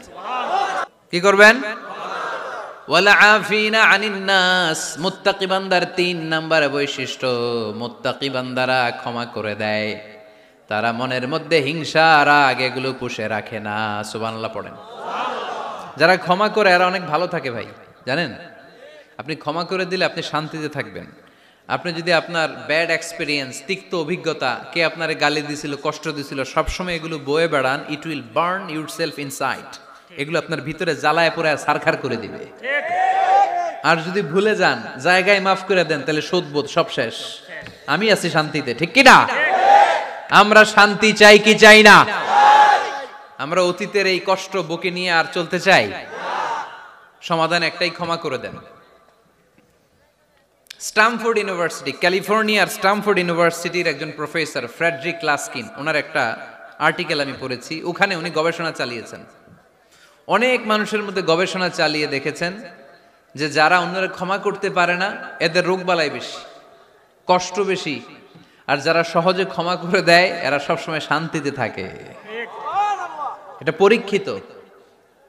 S1: কি করবেন? ওয়ালা আফিনা আনিন নাস, মুত্তাকি বান্দার 3 নাম্বার বৈশিষ্ট্য, মুত্তাকি বান্দারা ক্ষমা করে দেয়। তারা মনের মধ্যে হিংসা রাগ এগুলো পুষে রাখে না। সুবহানাল্লাহ পড়েন। যারা ক্ষমা করে এরা অনেক ভালো থাকে ভাই, জানেন? আপনি ক্ষমা করে দিলে আপনি শান্তিতে থাকবেন। আপনি যদি আপনার ব্যাড এক্সপেরিয়েন্স, তিক্ত অভিজ্ঞতা, কে আপনারে গালি দিছিল, কষ্ট দিছিল, সবসময় এগুলো বয়ে বেড়ান, it will burn yourself inside. এগুলো আপনার ভিতরে জ্বালায় পড়ে সারখার করে দিবে। আর যদি ভুলে যান, জায়গায় মাফ করে দেন, তাহলে শোধবোধ সব শেষ। আমি আছি শান্তিতে, ঠিক কি না? আমরা শান্তি চাই কি চাই না? আমরা অতীতের এই কষ্ট বুকে নিয়ে আর চলতে চাই? সমাধান একটাই, ক্ষমা করে দেন। স্ট্যামফোর্ড ইউনিভার্সিটি, ক্যালিফোর্নিয়ার স্ট্যামফোর্ড ইউনিভার্সিটির একজন প্রফেসর ফ্রেডরিক লাস্কিন, ওনার একটা আর্টিকেল আমি পড়েছি। ওখানে উনি গবেষণা চালিয়েছেন। অনেক মানুষের মধ্যে গবেষণা চালিয়ে দেখেছেন যে যারা অন্যরা ক্ষমা করতে পারে না, এদের রোগবালাই বেশি, কষ্ট বেশি। আর যারা সহজে ক্ষমা করে দেয়, এরা সবসময় শান্তিতে থাকে। এটা পরীক্ষিত,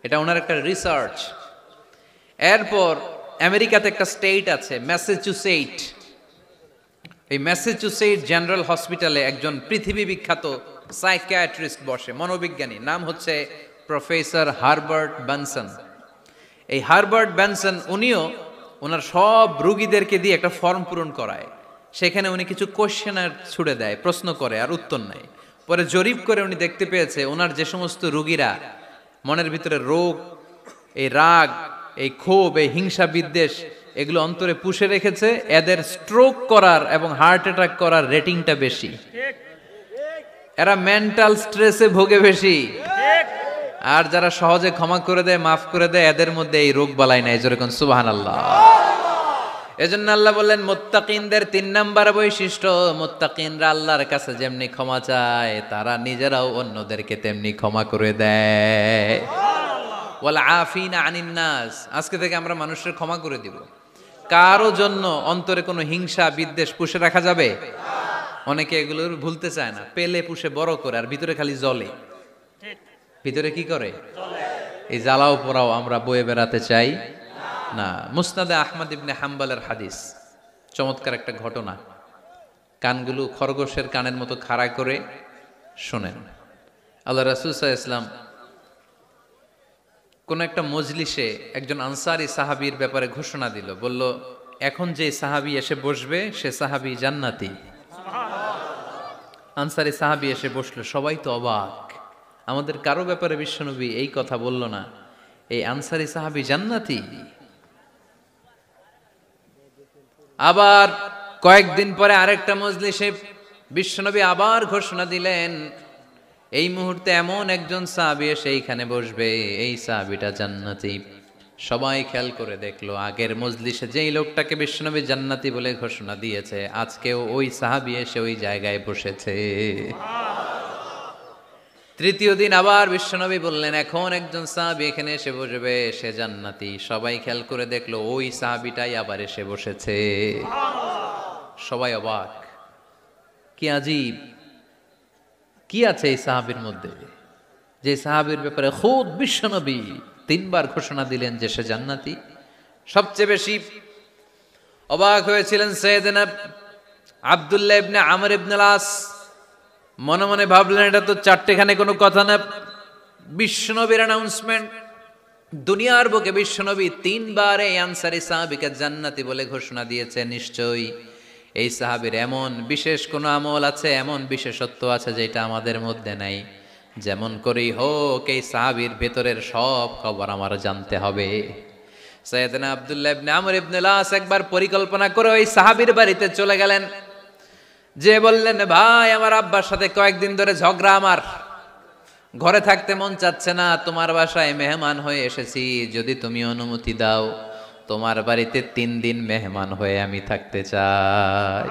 S1: এটা ওনার একটা রিসার্চ। এরপর আমেরিকাতে একটা স্টেট আছে ম্যাসাচুসেট। এই ম্যাসাচুসেট জেনারেল হসপিটালে একজন পৃথিবী বিখ্যাত সাইকিয়াট্রিস্ট বসে, মনোবিজ্ঞানী, নাম হচ্ছে প্রফেসর হারবার্ট বেনসন। এই হারবার্ট বেনসন উনিও ওনার সব রোগীদেরকে দিয়ে একটা ফর্ম পূরণ করায়। সেখানে উনি কিছু কোশ্চেনার ছুড়ে দেয়, প্রশ্ন করে আর উত্তর নেয়। পরে জরিপ করে উনি দেখতে পেয়েছে ওনার যে সমস্ত রোগীরা মনের ভিতরে রোগ, এই রাগ, এই ক্ষোভ, এই হিংসা বিদ্বেষ এগুলো অন্তরে পুষে রেখেছে, এদের স্ট্রোক করার এবং হার্ট অ্যাটাক করার রেটিংটা বেশি। এরা মেন্টাল স্ট্রেসে ভোগে বেশি। আর যারা সহজে ক্ষমা করে দেয়, মাফ করে দেয়, এদের মধ্যে এই রোগ বালাই নাই। যেরকম সুবহানাল্লাহ। এজন্য আল্লাহ বললেন মুত্তাকিনদের 3 নাম্বার বৈশিষ্ট্য, মুত্তাকিনরা আল্লাহর কাছে যেমনি ক্ষমা চায়, তারা নিজেরাও অন্যদেরকে তেমনি ক্ষমা করে দেয়। ওয়াল আফিনা আনিন নাস, আজকে থেকে আমরা মানুষের ক্ষমা করে দিব। কারো জন্য অন্তরে কোনো হিংসা বিদ্বেষ পুষে রাখা যাবে? অনেকে এগুলো ভুলতে চায় না, পেলে পুষে বড় করে, আর ভিতরে খালি জ্বলে। ভিতরে কি করে? এই জ্বালাও পোড়াও আমরা বয়ে বেড়াতে চাই না। মুসনাদে আহমদ ইবনে হাম্বলের হাদিস, চমৎকার একটা ঘটনা। কানগুলো খরগোশের কানের মতো খাড়া করে শোনেন। আল্লাহ রাসূল সাল্লাল্লাহু আলাইহি ওয়াসাল্লাম কোন একটা মজলিসে একজন আনসারী সাহাবীর ব্যাপারে ঘোষণা দিল। বলল, এখন যে সাহাবী এসে বসবে সে সাহাবী জান্নাতি। আনসারী সাহাবী এসে বসলো, সবাই তো অবাক, আমাদের কারো ব্যাপারে বিশ্বনবী এই কথা বলল না, এই আনসারী সাহাবী জান্নাতি। আবার কয়েকদিন পরে আরেকটা মজলিসে বিশ্বনবী আবার ঘোষণা দিলেন, এই মুহূর্তে এমন একজন সাহাবী এসে এইখানে বসবে, এই সাহাবীটা জান্নাতি। সবাই খেয়াল করে দেখলো, আগের মজলিসে যেই লোকটাকে বিশ্বনবী জান্নাতি বলে ঘোষণা দিয়েছে, আজকেও ওই সাহাবী এসে ওই জায়গায় বসেছে। তৃতীয় দিন আবার বিশ্বনবী বললেন, এখন একজন সাহাবী এখানে এসে বসবে, সে জান্নাতি। সবাই খেয়াল করে দেখলো, ওই সাহাবীটাই আবার এসে বসেছে। সবাই অবাক, কি আজীব, কি আছে এই সাহাবীর মধ্যে, যে সাহাবীর ব্যাপারে খুদ বিশ্বনবী 3 বার ঘোষণা দিলেন যে সে জান্নাতি। সবচেয়ে বেশি অবাক হয়েছিলেন সাইয়েদনা আব্দুল্লাহ ইবনে আমর ইবনে আল আস। মনে মনে ভাবলেন, এটা তো চারটেখানে কোনো কথা না, বিশ্বনবীর অ্যানাউন্সমেন্ট, দুনিয়ার বুকে বিশ্বনবী 3 বার এই আনসারী সাহাবীকে জান্নাতি বলে ঘোষণা দিয়েছে। নিশ্চয়ই এই সাহাবীর এমন বিশেষ কোনো আমল আছে, এমন বিশেষত্ব আছে যেটা আমাদের মধ্যে নাই। যেমন করেই হোক এই সাহাবীর ভেতরের সব খবর আমার জানতে হবে। সাইয়েদনা আব্দুল্লাহ ইবনে আমর ইবনে আল-আস একবার পরিকল্পনা করে ওই সাহাবীর বাড়িতে চলে গেলেন, যে বললেন, ভাই আমার আব্বার সাথে কয়েকদিন ধরে ঝগড়া, আমার ঘরে থাকতে মন চাচ্ছে না, তোমার বাসায় মেহমান হয়ে এসেছি, যদি তুমি অনুমতি দাও তোমার বাড়িতে 3 দিন মেহমান হয়ে আমি থাকতে চাই।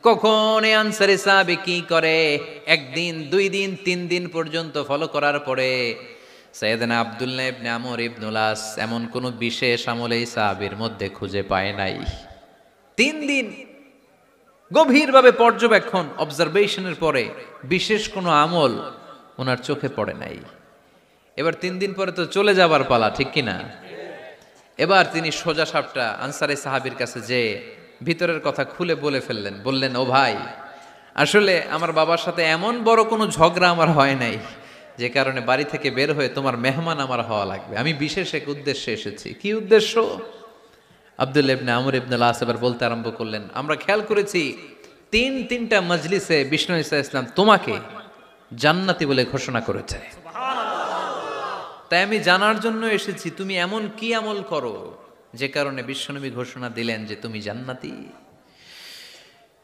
S1: কখন এই আনসারী সাহাবী কি করে, 1 দিন 2 দিন 3 দিন পর্যন্ত ফলো করার পরে সাইয়েদনা আব্দুল্লাহ ইবনে আমর ইবনে আল-আস এমন কোন বিশেষ আমল এই সাহাবীর মধ্যে খুঁজে পায় নাই। 3 দিন গভীরভাবে পর্যবেক্ষণ, অবজারভেশনের পরে বিশেষ কোনো আমল ওনার চোখে পড়ে নাই। এবার 3 দিন পরে তো চলে যাবার পালা, ঠিক কিনা? এবার তিনি সোজা সাপটা আনসারী সাহাবীর কাছে যে ভিতরের কথা খুলে বলে ফেললেন। বললেন, ও ভাই, আসলে আমার বাবার সাথে এমন বড় কোনো ঝগড়া আমার হয় নাই যে কারণে বাড়ি থেকে বের হয়ে তোমার মেহমান আমার হওয়া লাগবে। আমি বিশেষ এক উদ্দেশ্যে এসেছি। কি উদ্দেশ্য? আব্দুল্লাহ ইবনে আমর ইবনে আল-আস এবার বলতে আরম্ভ করলেন, আমরা খেয়াল করেছি 3টা মজলিসে বিষ্ণু ঈসা ইসলাম তোমাকে জান্নাতি বলে ঘোষণা করেছে। তাই আমি জানার জন্য এসেছি তুমি এমন কি আমল করো যে কারণে বিশ্বনবী ঘোষণা দিলেন যে তুমি জান্নাতি।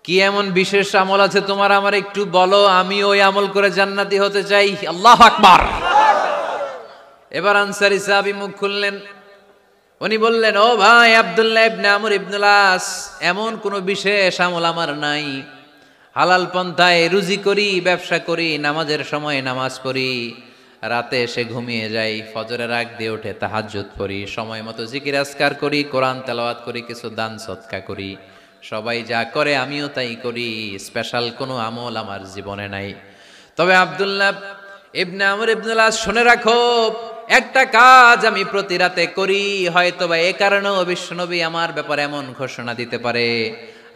S1: কি এমন বিশেষ আমল আছে তোমার, আমার একটু বলো, আমি ওই আমল করে জান্নাতি হতে চাই। আল্লাহু আকবার। এবার আনসারী সাহাবী মুখ খুললেন। উনি বললেন, ও ভাই আব্দুল্লাহ ইবনে আমর ইবনে আল-আস, এমন কোনো বিশেষ আমল আমার নাই। হালাল পন্থায় রুজি করি, ব্যবসা করি, নামাজের সময় নামাজ পড়ি, রাতে এসে ঘুমিয়ে যাই, ফজরের আগ দিয়ে উঠে তাহাজ্জুদ পড়ি, সময় মতো জিকির আজকার করি, কোরআন তেলাওয়াত করি, কিছু দান সদকা করি। সবাই যা করে আমিও তাই করি। স্পেশাল কোনো আমল আমার জীবনে নাই। তবে আব্দুল্লাহ ইবনে আমর ইবনে আল-আস, শুনে রাখো, একটা কাজ আমি প্রতি রাতে করি, হয়তোবা এ কারণেও বিশ্বনবী আমার ব্যাপারে এমন ঘোষণা দিতে পারে।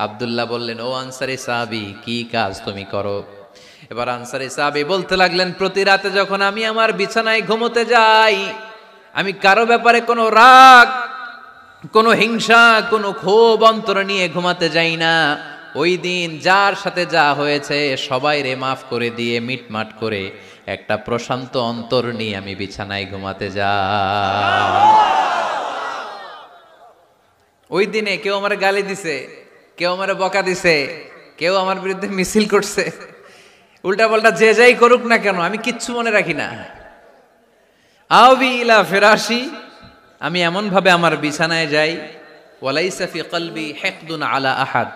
S1: আব্দুল্লাহ বললেন, ও আনসারী সাহাবী, কি কাজ তুমি করো? এবার আনসারী সাহাবী বলতে লাগলেন, প্রতি রাতে যখন আমি আমার বিছানায় ঘুমোতে যাই, আমি কারো ব্যাপারে কোনো রাগ, কোনো হিংসা, কোনো ক্ষোভ অন্তরে নিয়ে ঘুমাতে যাই না। ওই দিন যার সাথে যা হয়েছে সবাই রে মাফ করে দিয়ে মিটমাট করে একটা প্রশান্ত অন্তর নিয়ে আমি বিছানায় ঘুমাতে যাই। ওই দিনে কেউ আমার গালি দিছে, কেউ আমার বকা দিছে, কেউ আমার বিরুদ্ধে মিছিল করছে, উল্টা পাল্টা যে যাই করুক না কেন, আমি কিচ্ছু মনে রাখি না। আবি ইলা ফিরাশি, আমি এমন ভাবে আমার বিছানায় যাই, ওয়ালাইসা ফি কলবি হিকদুন আলা আহাদ,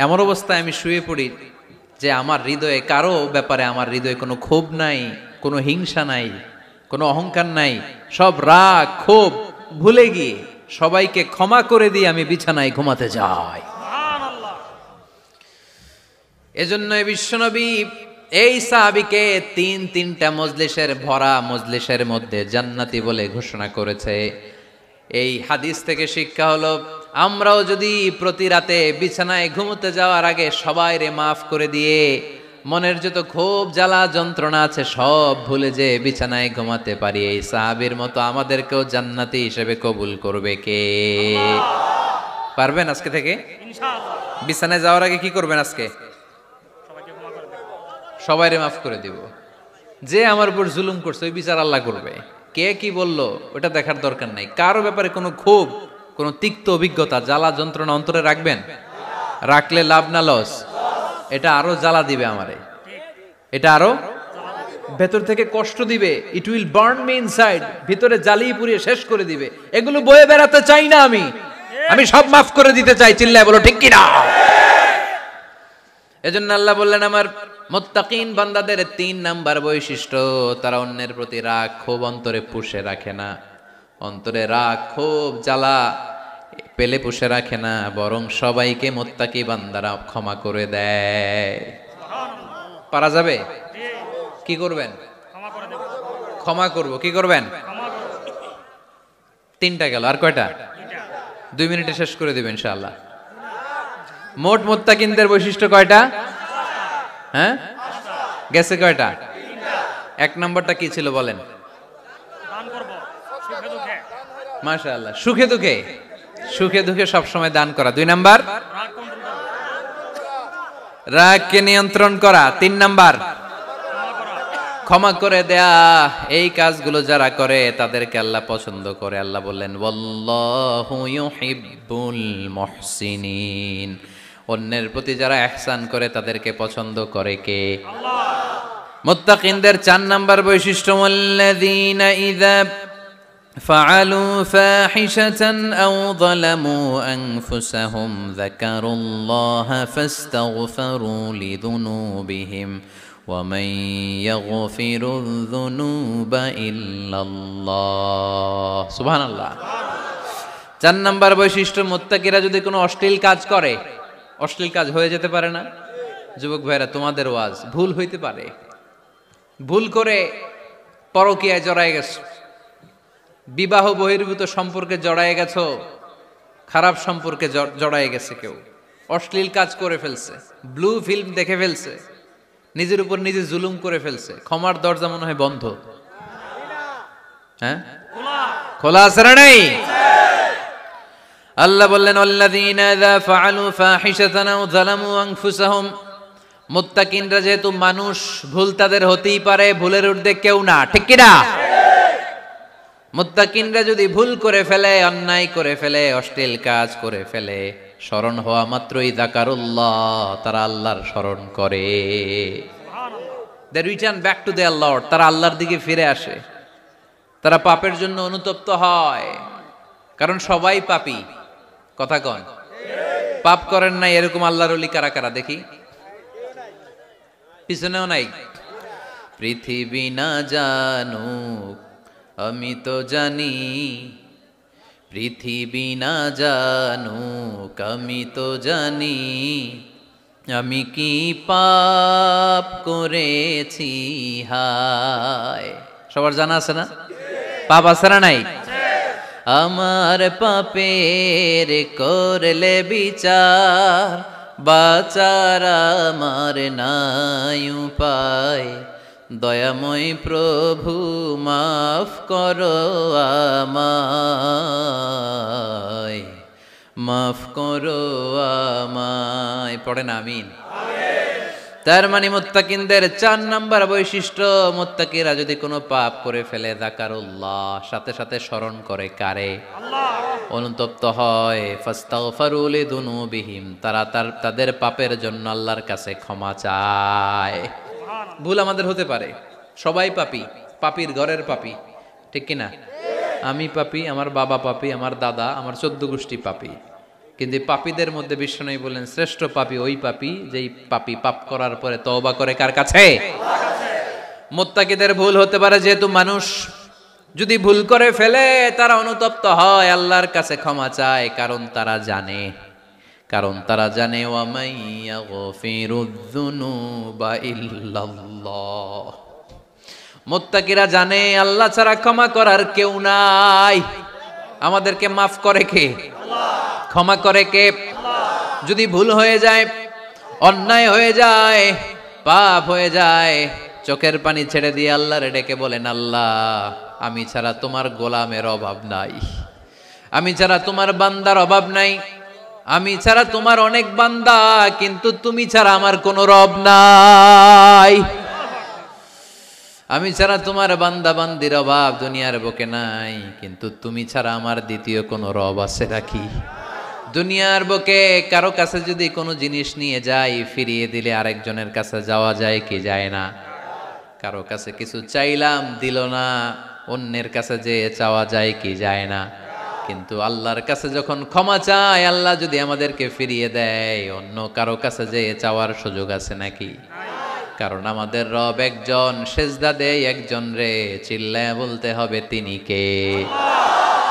S1: এমন অবস্থায় আমি শুয়ে পড়ি যে আমার হৃদয়ে কারো ব্যাপারে আমার হৃদয়ে কোনো ক্ষোভ নাই, কোনো হিংসা নাই, কোনো অহংকার নাই। সব রাগ ক্ষোভ ভুলে গিয়ে সবাইকে ক্ষমা করে দিয়ে আমি বিছানায় ঘুমাতে যাই। এজন্য বিশ্বনবী এই সাহাবীকে 3টা মজলিসের ভরা মজলিসের মধ্যে জান্নাতি বলে ঘোষণা করেছে। এই হাদিস থেকে শিক্ষা হলো, আমরাও যদি প্রতি রাতে বিছানায় ঘুমোতে যাওয়ার আগে সবাই রে মাফ করে দিয়ে মনের যত ক্ষোভ জ্বালা যন্ত্রণা আছে সব ভুলে যে বিছানায় ঘুমাতে পারি, এই সাহাবীর মতো আমাদেরকেও জান্নাতি হিসেবে কবুল করবে কে? পারবেন আজকে থেকে? ইনশাআল্লাহ। বিছানায় যাওয়ার আগে কি করবেন? আজকে সবাইরে মাফ করে দিব। যে আমার উপর জুলুম করছে ওই বিচার আল্লাহ করবে। কে কি বললো ওটা দেখার দরকার নাই। কারো ব্যাপারে কোনো ক্ষোভ, কোনো তিক্ত অভিজ্ঞতা, জ্বালা যন্ত্রণা অন্তরে রাখবেন? রাখলে লাভ না লস? এটা আরো জ্বালা দিবে আমারে, এটা আরো ভেতর থেকে কষ্ট দিবে। It will burn me inside, ভিতরে জ্বালিয়ে পুড়িয়ে শেষ করে দিবে। এগুলো বয়ে বেড়াতে চাই না আমি সব মাফ করে দিতে চাই। চিল্লায় বলো ঠিক কিনা? এজন্য আল্লাহ বললেন, আমার মুত্তাকিন বান্দাদের 3 নাম্বার বৈশিষ্ট্য, তারা অন্যের প্রতি রাগ ক্ষোভ অন্তরে পুষে রাখে না। অন্তরে রাগ ক্ষোভ জ্বালা পেলে পুষে রাখে না, বরং সবাইকে মুত্তাকি বান্দারা ক্ষমা করে দেয়। পারা যাবে? কি করবেন? ক্ষমা করব। কি করবেন? 3টা গেল, আর কয়টা? 2 মিনিটে শেষ করে দিবেন ইনশাআল্লাহ। মোট মুত্তাকিনদের বৈশিষ্ট্য কয়টা? হ্যাঁ, গেছে কয়টা? এক নম্বরটা কি ছিল বলেন?
S2: দান করব সুখে দুঃখে,
S1: মাশাআল্লাহ, সুখে দুঃখে, সুখে দুঃখে সবসময় দান করা। 2 নাম্বার,
S2: রাগ কন্ট্রোল করব,
S1: রাগকে নিয়ন্ত্রণ করা। 3 নাম্বার,
S2: ক্ষমা করা,
S1: ক্ষমা করে দেয়া। এই কাজগুলো যারা করে তাদেরকে আল্লাহ পছন্দ করে। আল্লাহ বললেন ওয়াল্লাহু ইউহিব্বুল মুহসিনিন, অন্যের প্রতি যারা ইহসান করে তাদেরকে পছন্দ করে কে?
S2: আল্লাহ।
S1: মুত্তাকিনদের 4 নাম্বার বৈশিষ্ট্য ওয়াল্লাযীনা ইযা ফাআলু ফাহিশাতান আও যালামু আনফুসাহুম যাকারুল্লাহা ফাস্তাগফিরু লিযুনুবিহিম ওয়া মান ইয়াগফিরুয যুনুবা ইল্লাল্লাহ। সুবহানাল্লাহ। 4 নাম্বার বৈশিষ্ট্য, মুত্তাকিরা যদি কোনো অশ্লীল কাজ করে, অশ্লীল কাজ হয়ে যেতে পারে না? যুবক ভাইরা, তোমাদের ওয়াজ ভুল হইতে পারে। ভুল করে পরকীয়ায় জড়ায় গেছো, বিবাহ বহির্ভূত সম্পর্কে জড়ায় গেছো, খারাপ সম্পর্কে জড়ায় গেছে কেউ, অশ্লীল কাজ করে ফেলছে, ব্লু ফিল্ম দেখে ফেলছে, নিজের উপর নিজে জুলুম করে ফেলছে, ক্ষমার দরজা মনে হয় বন্ধ। হ্যাঁ, খোলা আছে না নাই? আল্লাহ বললেন আল্লাযীনা ইযা ফাআলু ফাহিশাতান আও যালামু আনফুসাহুম, মুত্তাকিনরা যেহেতু মানুষ, ভুল তাদের হতেই পারে, ভুলের ঊর্ধ্বে কেউ না, ঠিক কি না? মুত্তাকিনরা যদি ভুল করে ফেলে, অন্যায় করে ফেলে, অশ্লীল কাজ করে ফেলে, স্মরণ হওয়া মাত্রই যাকারুল্লাহ, তারা আল্লাহর স্মরণ করে। They return back to their Lord, তারা আল্লাহর দিকে ফিরে আসে, তারা পাপের জন্য অনুতপ্ত হয়। কারণ সবাই পাপী, কথা কন। পাপ করেন নাই এরকম আল্লাহর ওলি কারা কারা দেখি? পিছনেও নাই। পৃথিবী না জানুক আমি তো জানি, পৃথিবী না জানুক আমি তো জানি, আমি কি পাপ করেছি হায়। সবার জানা আছে না? পাপ আছে না নাই? আমার পাপের করলে বিচার, বাচার আমার নাই উপায়, দয়াময় প্রভু মাফ করো আমায়, মাফ করো আমায়। পড়েন আমিন। তার মানে মুত্তাকিনদের 4 নাম্বার বৈশিষ্ট্য, মুত্তাকিরা যদি কোনো পাপ করে ফেলে, যাকারুল্লাহ, সাথে সাথে স্মরণ করে কারে?
S2: আল্লাহ।
S1: অনুতপ্ত হয়, ফাস্তাগফিরু লিযুনুবিহিম, তারা তাদের পাপের জন্য আল্লাহর কাছে ক্ষমা চায়। ভুল আমাদের হতে পারে, সবাই পাপী, পাপীর ঘরের পাপী, ঠিক কি না? আমি পাপী, আমার বাবা পাপী, আমার দাদা, আমার 14 গোষ্ঠী পাপী। কিন্তু পাপীদের মধ্যে বিশ্বনবী বলেন শ্রেষ্ঠ পাপী ওই পাপী যেই পাপী পাপ করার পরে তওবা করে কার কাছে? মুত্তাকিদের ভুল হতে পারে, যেহেতু মানুষ, যদি ভুল করে ফেলে তারা অনুতপ্ত হয়, আল্লাহর কাছে ক্ষমা চায়, কারণ তারা জানে, ওয়া মাইয়াগফিরুয যুনুবা ইল্লাল্লাহ। মুত্তাকিরা জানে আল্লাহ ছাড়া ক্ষমা করার কেউ নাই। আমাদেরকে মাফ করে কে? ক্ষমা করে কে? যদি ভুল হয়ে যায়, অন্যায় হয়ে যায়, পাপ হয়ে যায়, চোখের পানি ছেড়ে দিয়ে আল্লাহরে ডেকে বলেন, আল্লাহ আমি ছাড়া তোমার গোলামের অভাব নাই, আমি ছাড়া তোমার বান্দার অভাব নাই, আমি ছাড়া তোমার অনেক বান্দা, কিন্তু তুমি ছাড়া আমার কোনো রব নাই। আমি ছাড়া তোমার বান্দা বান্দির অভাব দুনিয়ার বুকে নাই, কিন্তু তুমি ছাড়া আমার দ্বিতীয় কোনো রব আছে নাকি? দুনিয়ার বুকে কারো কাছে যদি কোনো জিনিস নিয়ে যাই, ফিরিয়ে দিলে আরেকজনের কাছে যাওয়া যায় কি যায় না? কারো কাছে কিছু চাইলাম দিল না, অন্যের কাছে যে চাওয়া যায় কি যায় না? কিন্তু আল্লাহর কাছে যখন ক্ষমা চাই, আল্লাহ যদি আমাদেরকে ফিরিয়ে দেয়, অন্য কারো কাছে যে চাওয়ার সুযোগ আছে নাকি? কারণ আমাদের রব একজন, সেজদা দেয় একজন রে, চিল্লায় বলতে হবে তিনি কে?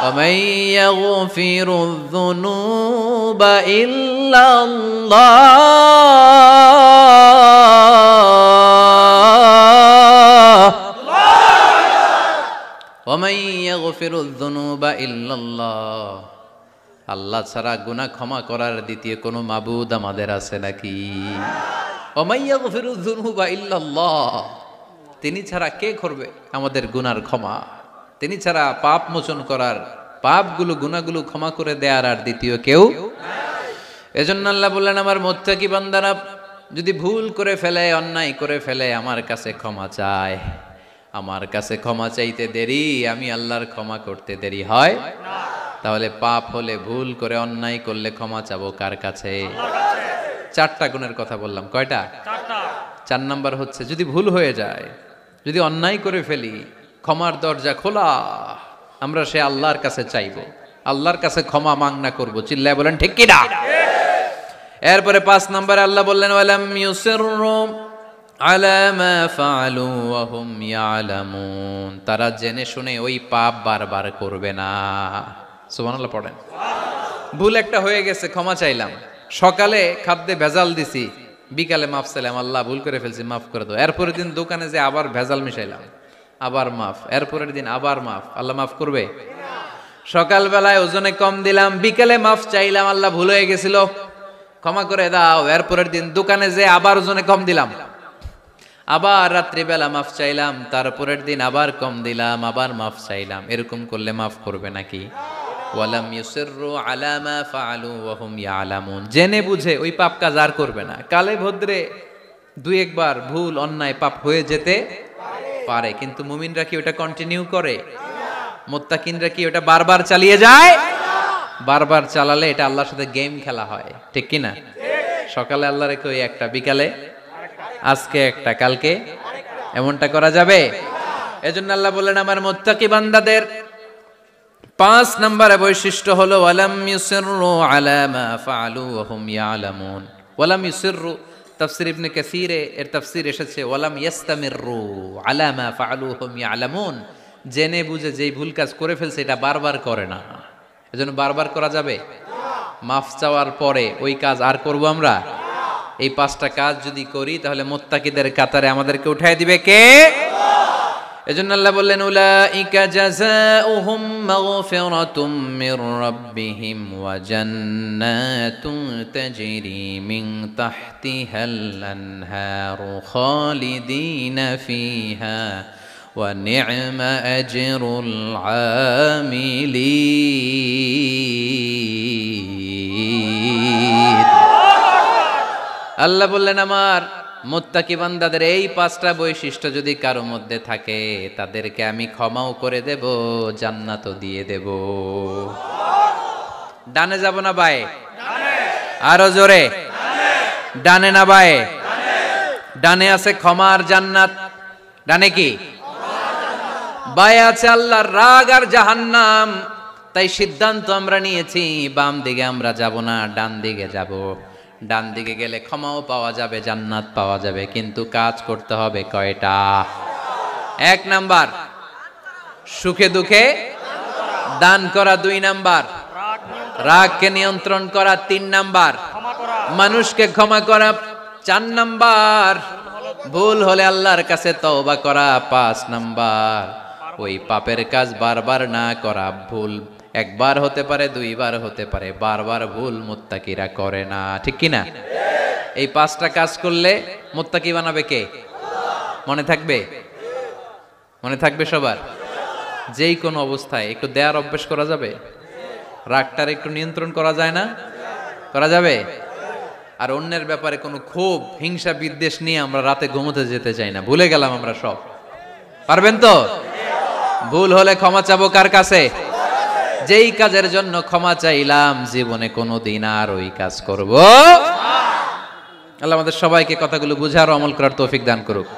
S1: وَمَن يَغْفِرُ الذُّنُوبَ إِلَّا اللَّهُ وَمَن يَغْفِرُ الذُّنُوبَ إِلَّا اللَّهُ। আল্লাহ ছাড়া গুনাহ ক্ষমা করার দ্বিতীয় কোনো মাবুদ আমাদের আছে নাকি? وَمَن يَغْفِرُ الذُّنُوبَ إِلَّا اللَّهُ। তিনি ছাড়া কে করবে আমাদের গুনার ক্ষমা? তিনি ছাড়া পাপ মোচন করার, পাপগুলো গুনাহগুলো ক্ষমা করে দেয়ার আর দ্বিতীয় কেউ। এজন্য আল্লাহ বললেন, আমার মুত্তাকি বান্দারা যদি ভুল করে ফেলে, অন্যায় করে ফেলে, আমার কাছে ক্ষমা চায়। আমার কাছে ক্ষমা চাইতে দেরি, আমি আল্লাহর ক্ষমা করতে দেরি হয়? তাহলে পাপ হলে, ভুল করে অন্যায় করলে ক্ষমা চাবো কার কাছে? চারটা গুণের কথা বললাম, কয়টা? 4 নাম্বার হচ্ছে যদি ভুল হয়ে যায়, যদি অন্যায় করে ফেলি, ক্ষমার দরজা খোলা, আমরা সে আল্লাহর কাছে চাইবো, আল্লাহর কাছে ক্ষমা মাংনা করবো। চিল্লায় বলেন ঠিক কি না? এরপরে 5 নম্বরে আল্লাহ বললেন, ওয়ালাম ইউসিররু আলা মা ফাআলু ওয়া হুম ইয়ালামুন, তারা জেনে শুনে ওই পাপ বারবার করবে না। সুবহানাল্লাহ পড়েন। ভুল একটা হয়ে গেছে, ক্ষমা চাইলাম, সকালে খাদ্যে ভেজাল দিছি, বিকালে মাফ চাইলাম, আল্লাহ ভুল করে ফেলছি, মাফ করে দাও। এরপরের দিন দোকানে যে আবার ভেজাল মিশাইলাম, আবার মাফ, এরপরের দিন আবার মাফ, আল্লাহ মাফ করবে? সকালবেলায় ওজনে কম দিলাম, বিকালে মাফ চাইলাম, আল্লাহ ভুল হয়ে গেছিল, ক্ষমা করে দাও। এরপরের দিন দোকানে যে আবার ওজনে কম দিলাম, আবার রাত্রিবেলা মাফ চাইলাম, তারপরের দিন আবার কম দিলাম, আবার মাফ চাইলাম। এরকম করলে মাফ করবে নাকি? ওয়ালাম ইউসিররু আলা মা ফাআলু ওয়া হুম ইয়ালামুন, জেনে বুঝে ওই পাপ কাজ আর করবে না। কালে ভদ্রে 2-1 বার ভুল অন্যায় পাপ হয়ে যেতে পারে, কিন্তু মুমিনরা কি ওটা কন্টিনিউ করে? মুত্তাকিনরা কি ওটা বারবার চালিয়ে যায়? বারবার চালালে এটা আল্লাহর সাথে গেম খেলা হয়, ঠিক কি না? সকালে আল্লাহ রেখে ওই একটা, বিকালে আজকে একটা, কালকে এমনটা করা যাবে? এজন্য আল্লাহ বললেন, আমার মুত্তাকি বান্দাদের 5 নম্বরে বৈশিষ্ট্য হলো ওয়ালাম ইউসিররু আলা মা ফাআলু ওয়া হুম ইয়ালামুন। ওয়ালাম ইউসিররু, তাফসীর ইবনে কাসীরে এর তাফসীর এসেছে ওয়ালাম ইস্তামিররু আলা মা ফাআলু ওয়া হুম ইয়ালামুন, জেনে বুঝে যেই ভুল কাজ করে ফেলছে এটা বারবার করে না। এজন্য বারবার করা যাবে? মাফ চাওয়ার পরে ওই কাজ আর করব আমরা? এই 5টা কাজ যদি করি তাহলে মুত্তাকিদের কাতারে আমাদেরকে উঠায় দিবে কে? এজন্য আল্লাহ বললেন, উলাইকা জাযাউহুম মাগফিরাতুম মির রাব্বিহিম ওয়া জান্নাতুন তাজরি মিন তাহতিহাল আনহারু খালিদিনা ফিহা ওয়া নি'মা আজরুল আমিলিন। আল্লাহ বললেন, আমার মুত্তাকি বান্দাদের এই 5টা বৈশিষ্ট্য যদি কারো মধ্যে থাকে, তাদেরকে আমি ক্ষমাও করে দেব, জান্নাতও দিয়ে দেব। ডানে যাব না বায়ে? আরো জোরে, ডানে না বায়ে? ডানে আছে ক্ষমার জান্নাত, ডানে কি? বায়ে আছে আল্লাহর রাগ আর জাহান্নাম। তাই সিদ্ধান্ত আমরা নিয়েছি, বাম দিকে আমরা যাব না, ডান দিকে যাব। ডান দিকে গেলে ক্ষমাও পাওয়া যাবে, জান্নাত পাওয়া যাবে, কিন্তু কাজ করতে হবে কয়টা? 1 নাম্বার সুখে দুঃখে দান করা, 2 নাম্বার রাগকে নিয়ন্ত্রণ করা, 3 নাম্বার মানুষকে ক্ষমা করা, 4 নাম্বার ভুল হলে আল্লাহর কাছে তওবা করা, 5 নাম্বার ওই পাপের কাজ বারবার না করা। ভুল একবার হতে পারে, 2 বার হতে পারে, বারবার ভুল মুত্তাকিরা করে না, ঠিক কি না? এই 5টা কাজ করলে মুত্তাকি বানাবে কে? মনে থাকবে? মনে থাকবে সবার? যেই কোনো অবস্থায় একটু দেয়ার অভ্যাস করা যাবে? রাগটার একটু নিয়ন্ত্রণ করা যায় না? করা যাবে? আর অন্যের ব্যাপারে কোনো ক্ষোভ, হিংসা, বিদ্বেষ নিয়ে আমরা রাতে ঘুমোতে যেতে চাই না, ভুলে গেলাম আমরা সব। পারবেন তো? ভুল হলে ক্ষমা চাবো কার কাছে? যেই কাজের জন্য ক্ষমা চাইলাম জীবনে কোনোদিন আর ওই কাজ করব। আল্লাহ আমাদের সবাইকে কথাগুলো বুঝার ও আমল করার তৌফিক দান করুক।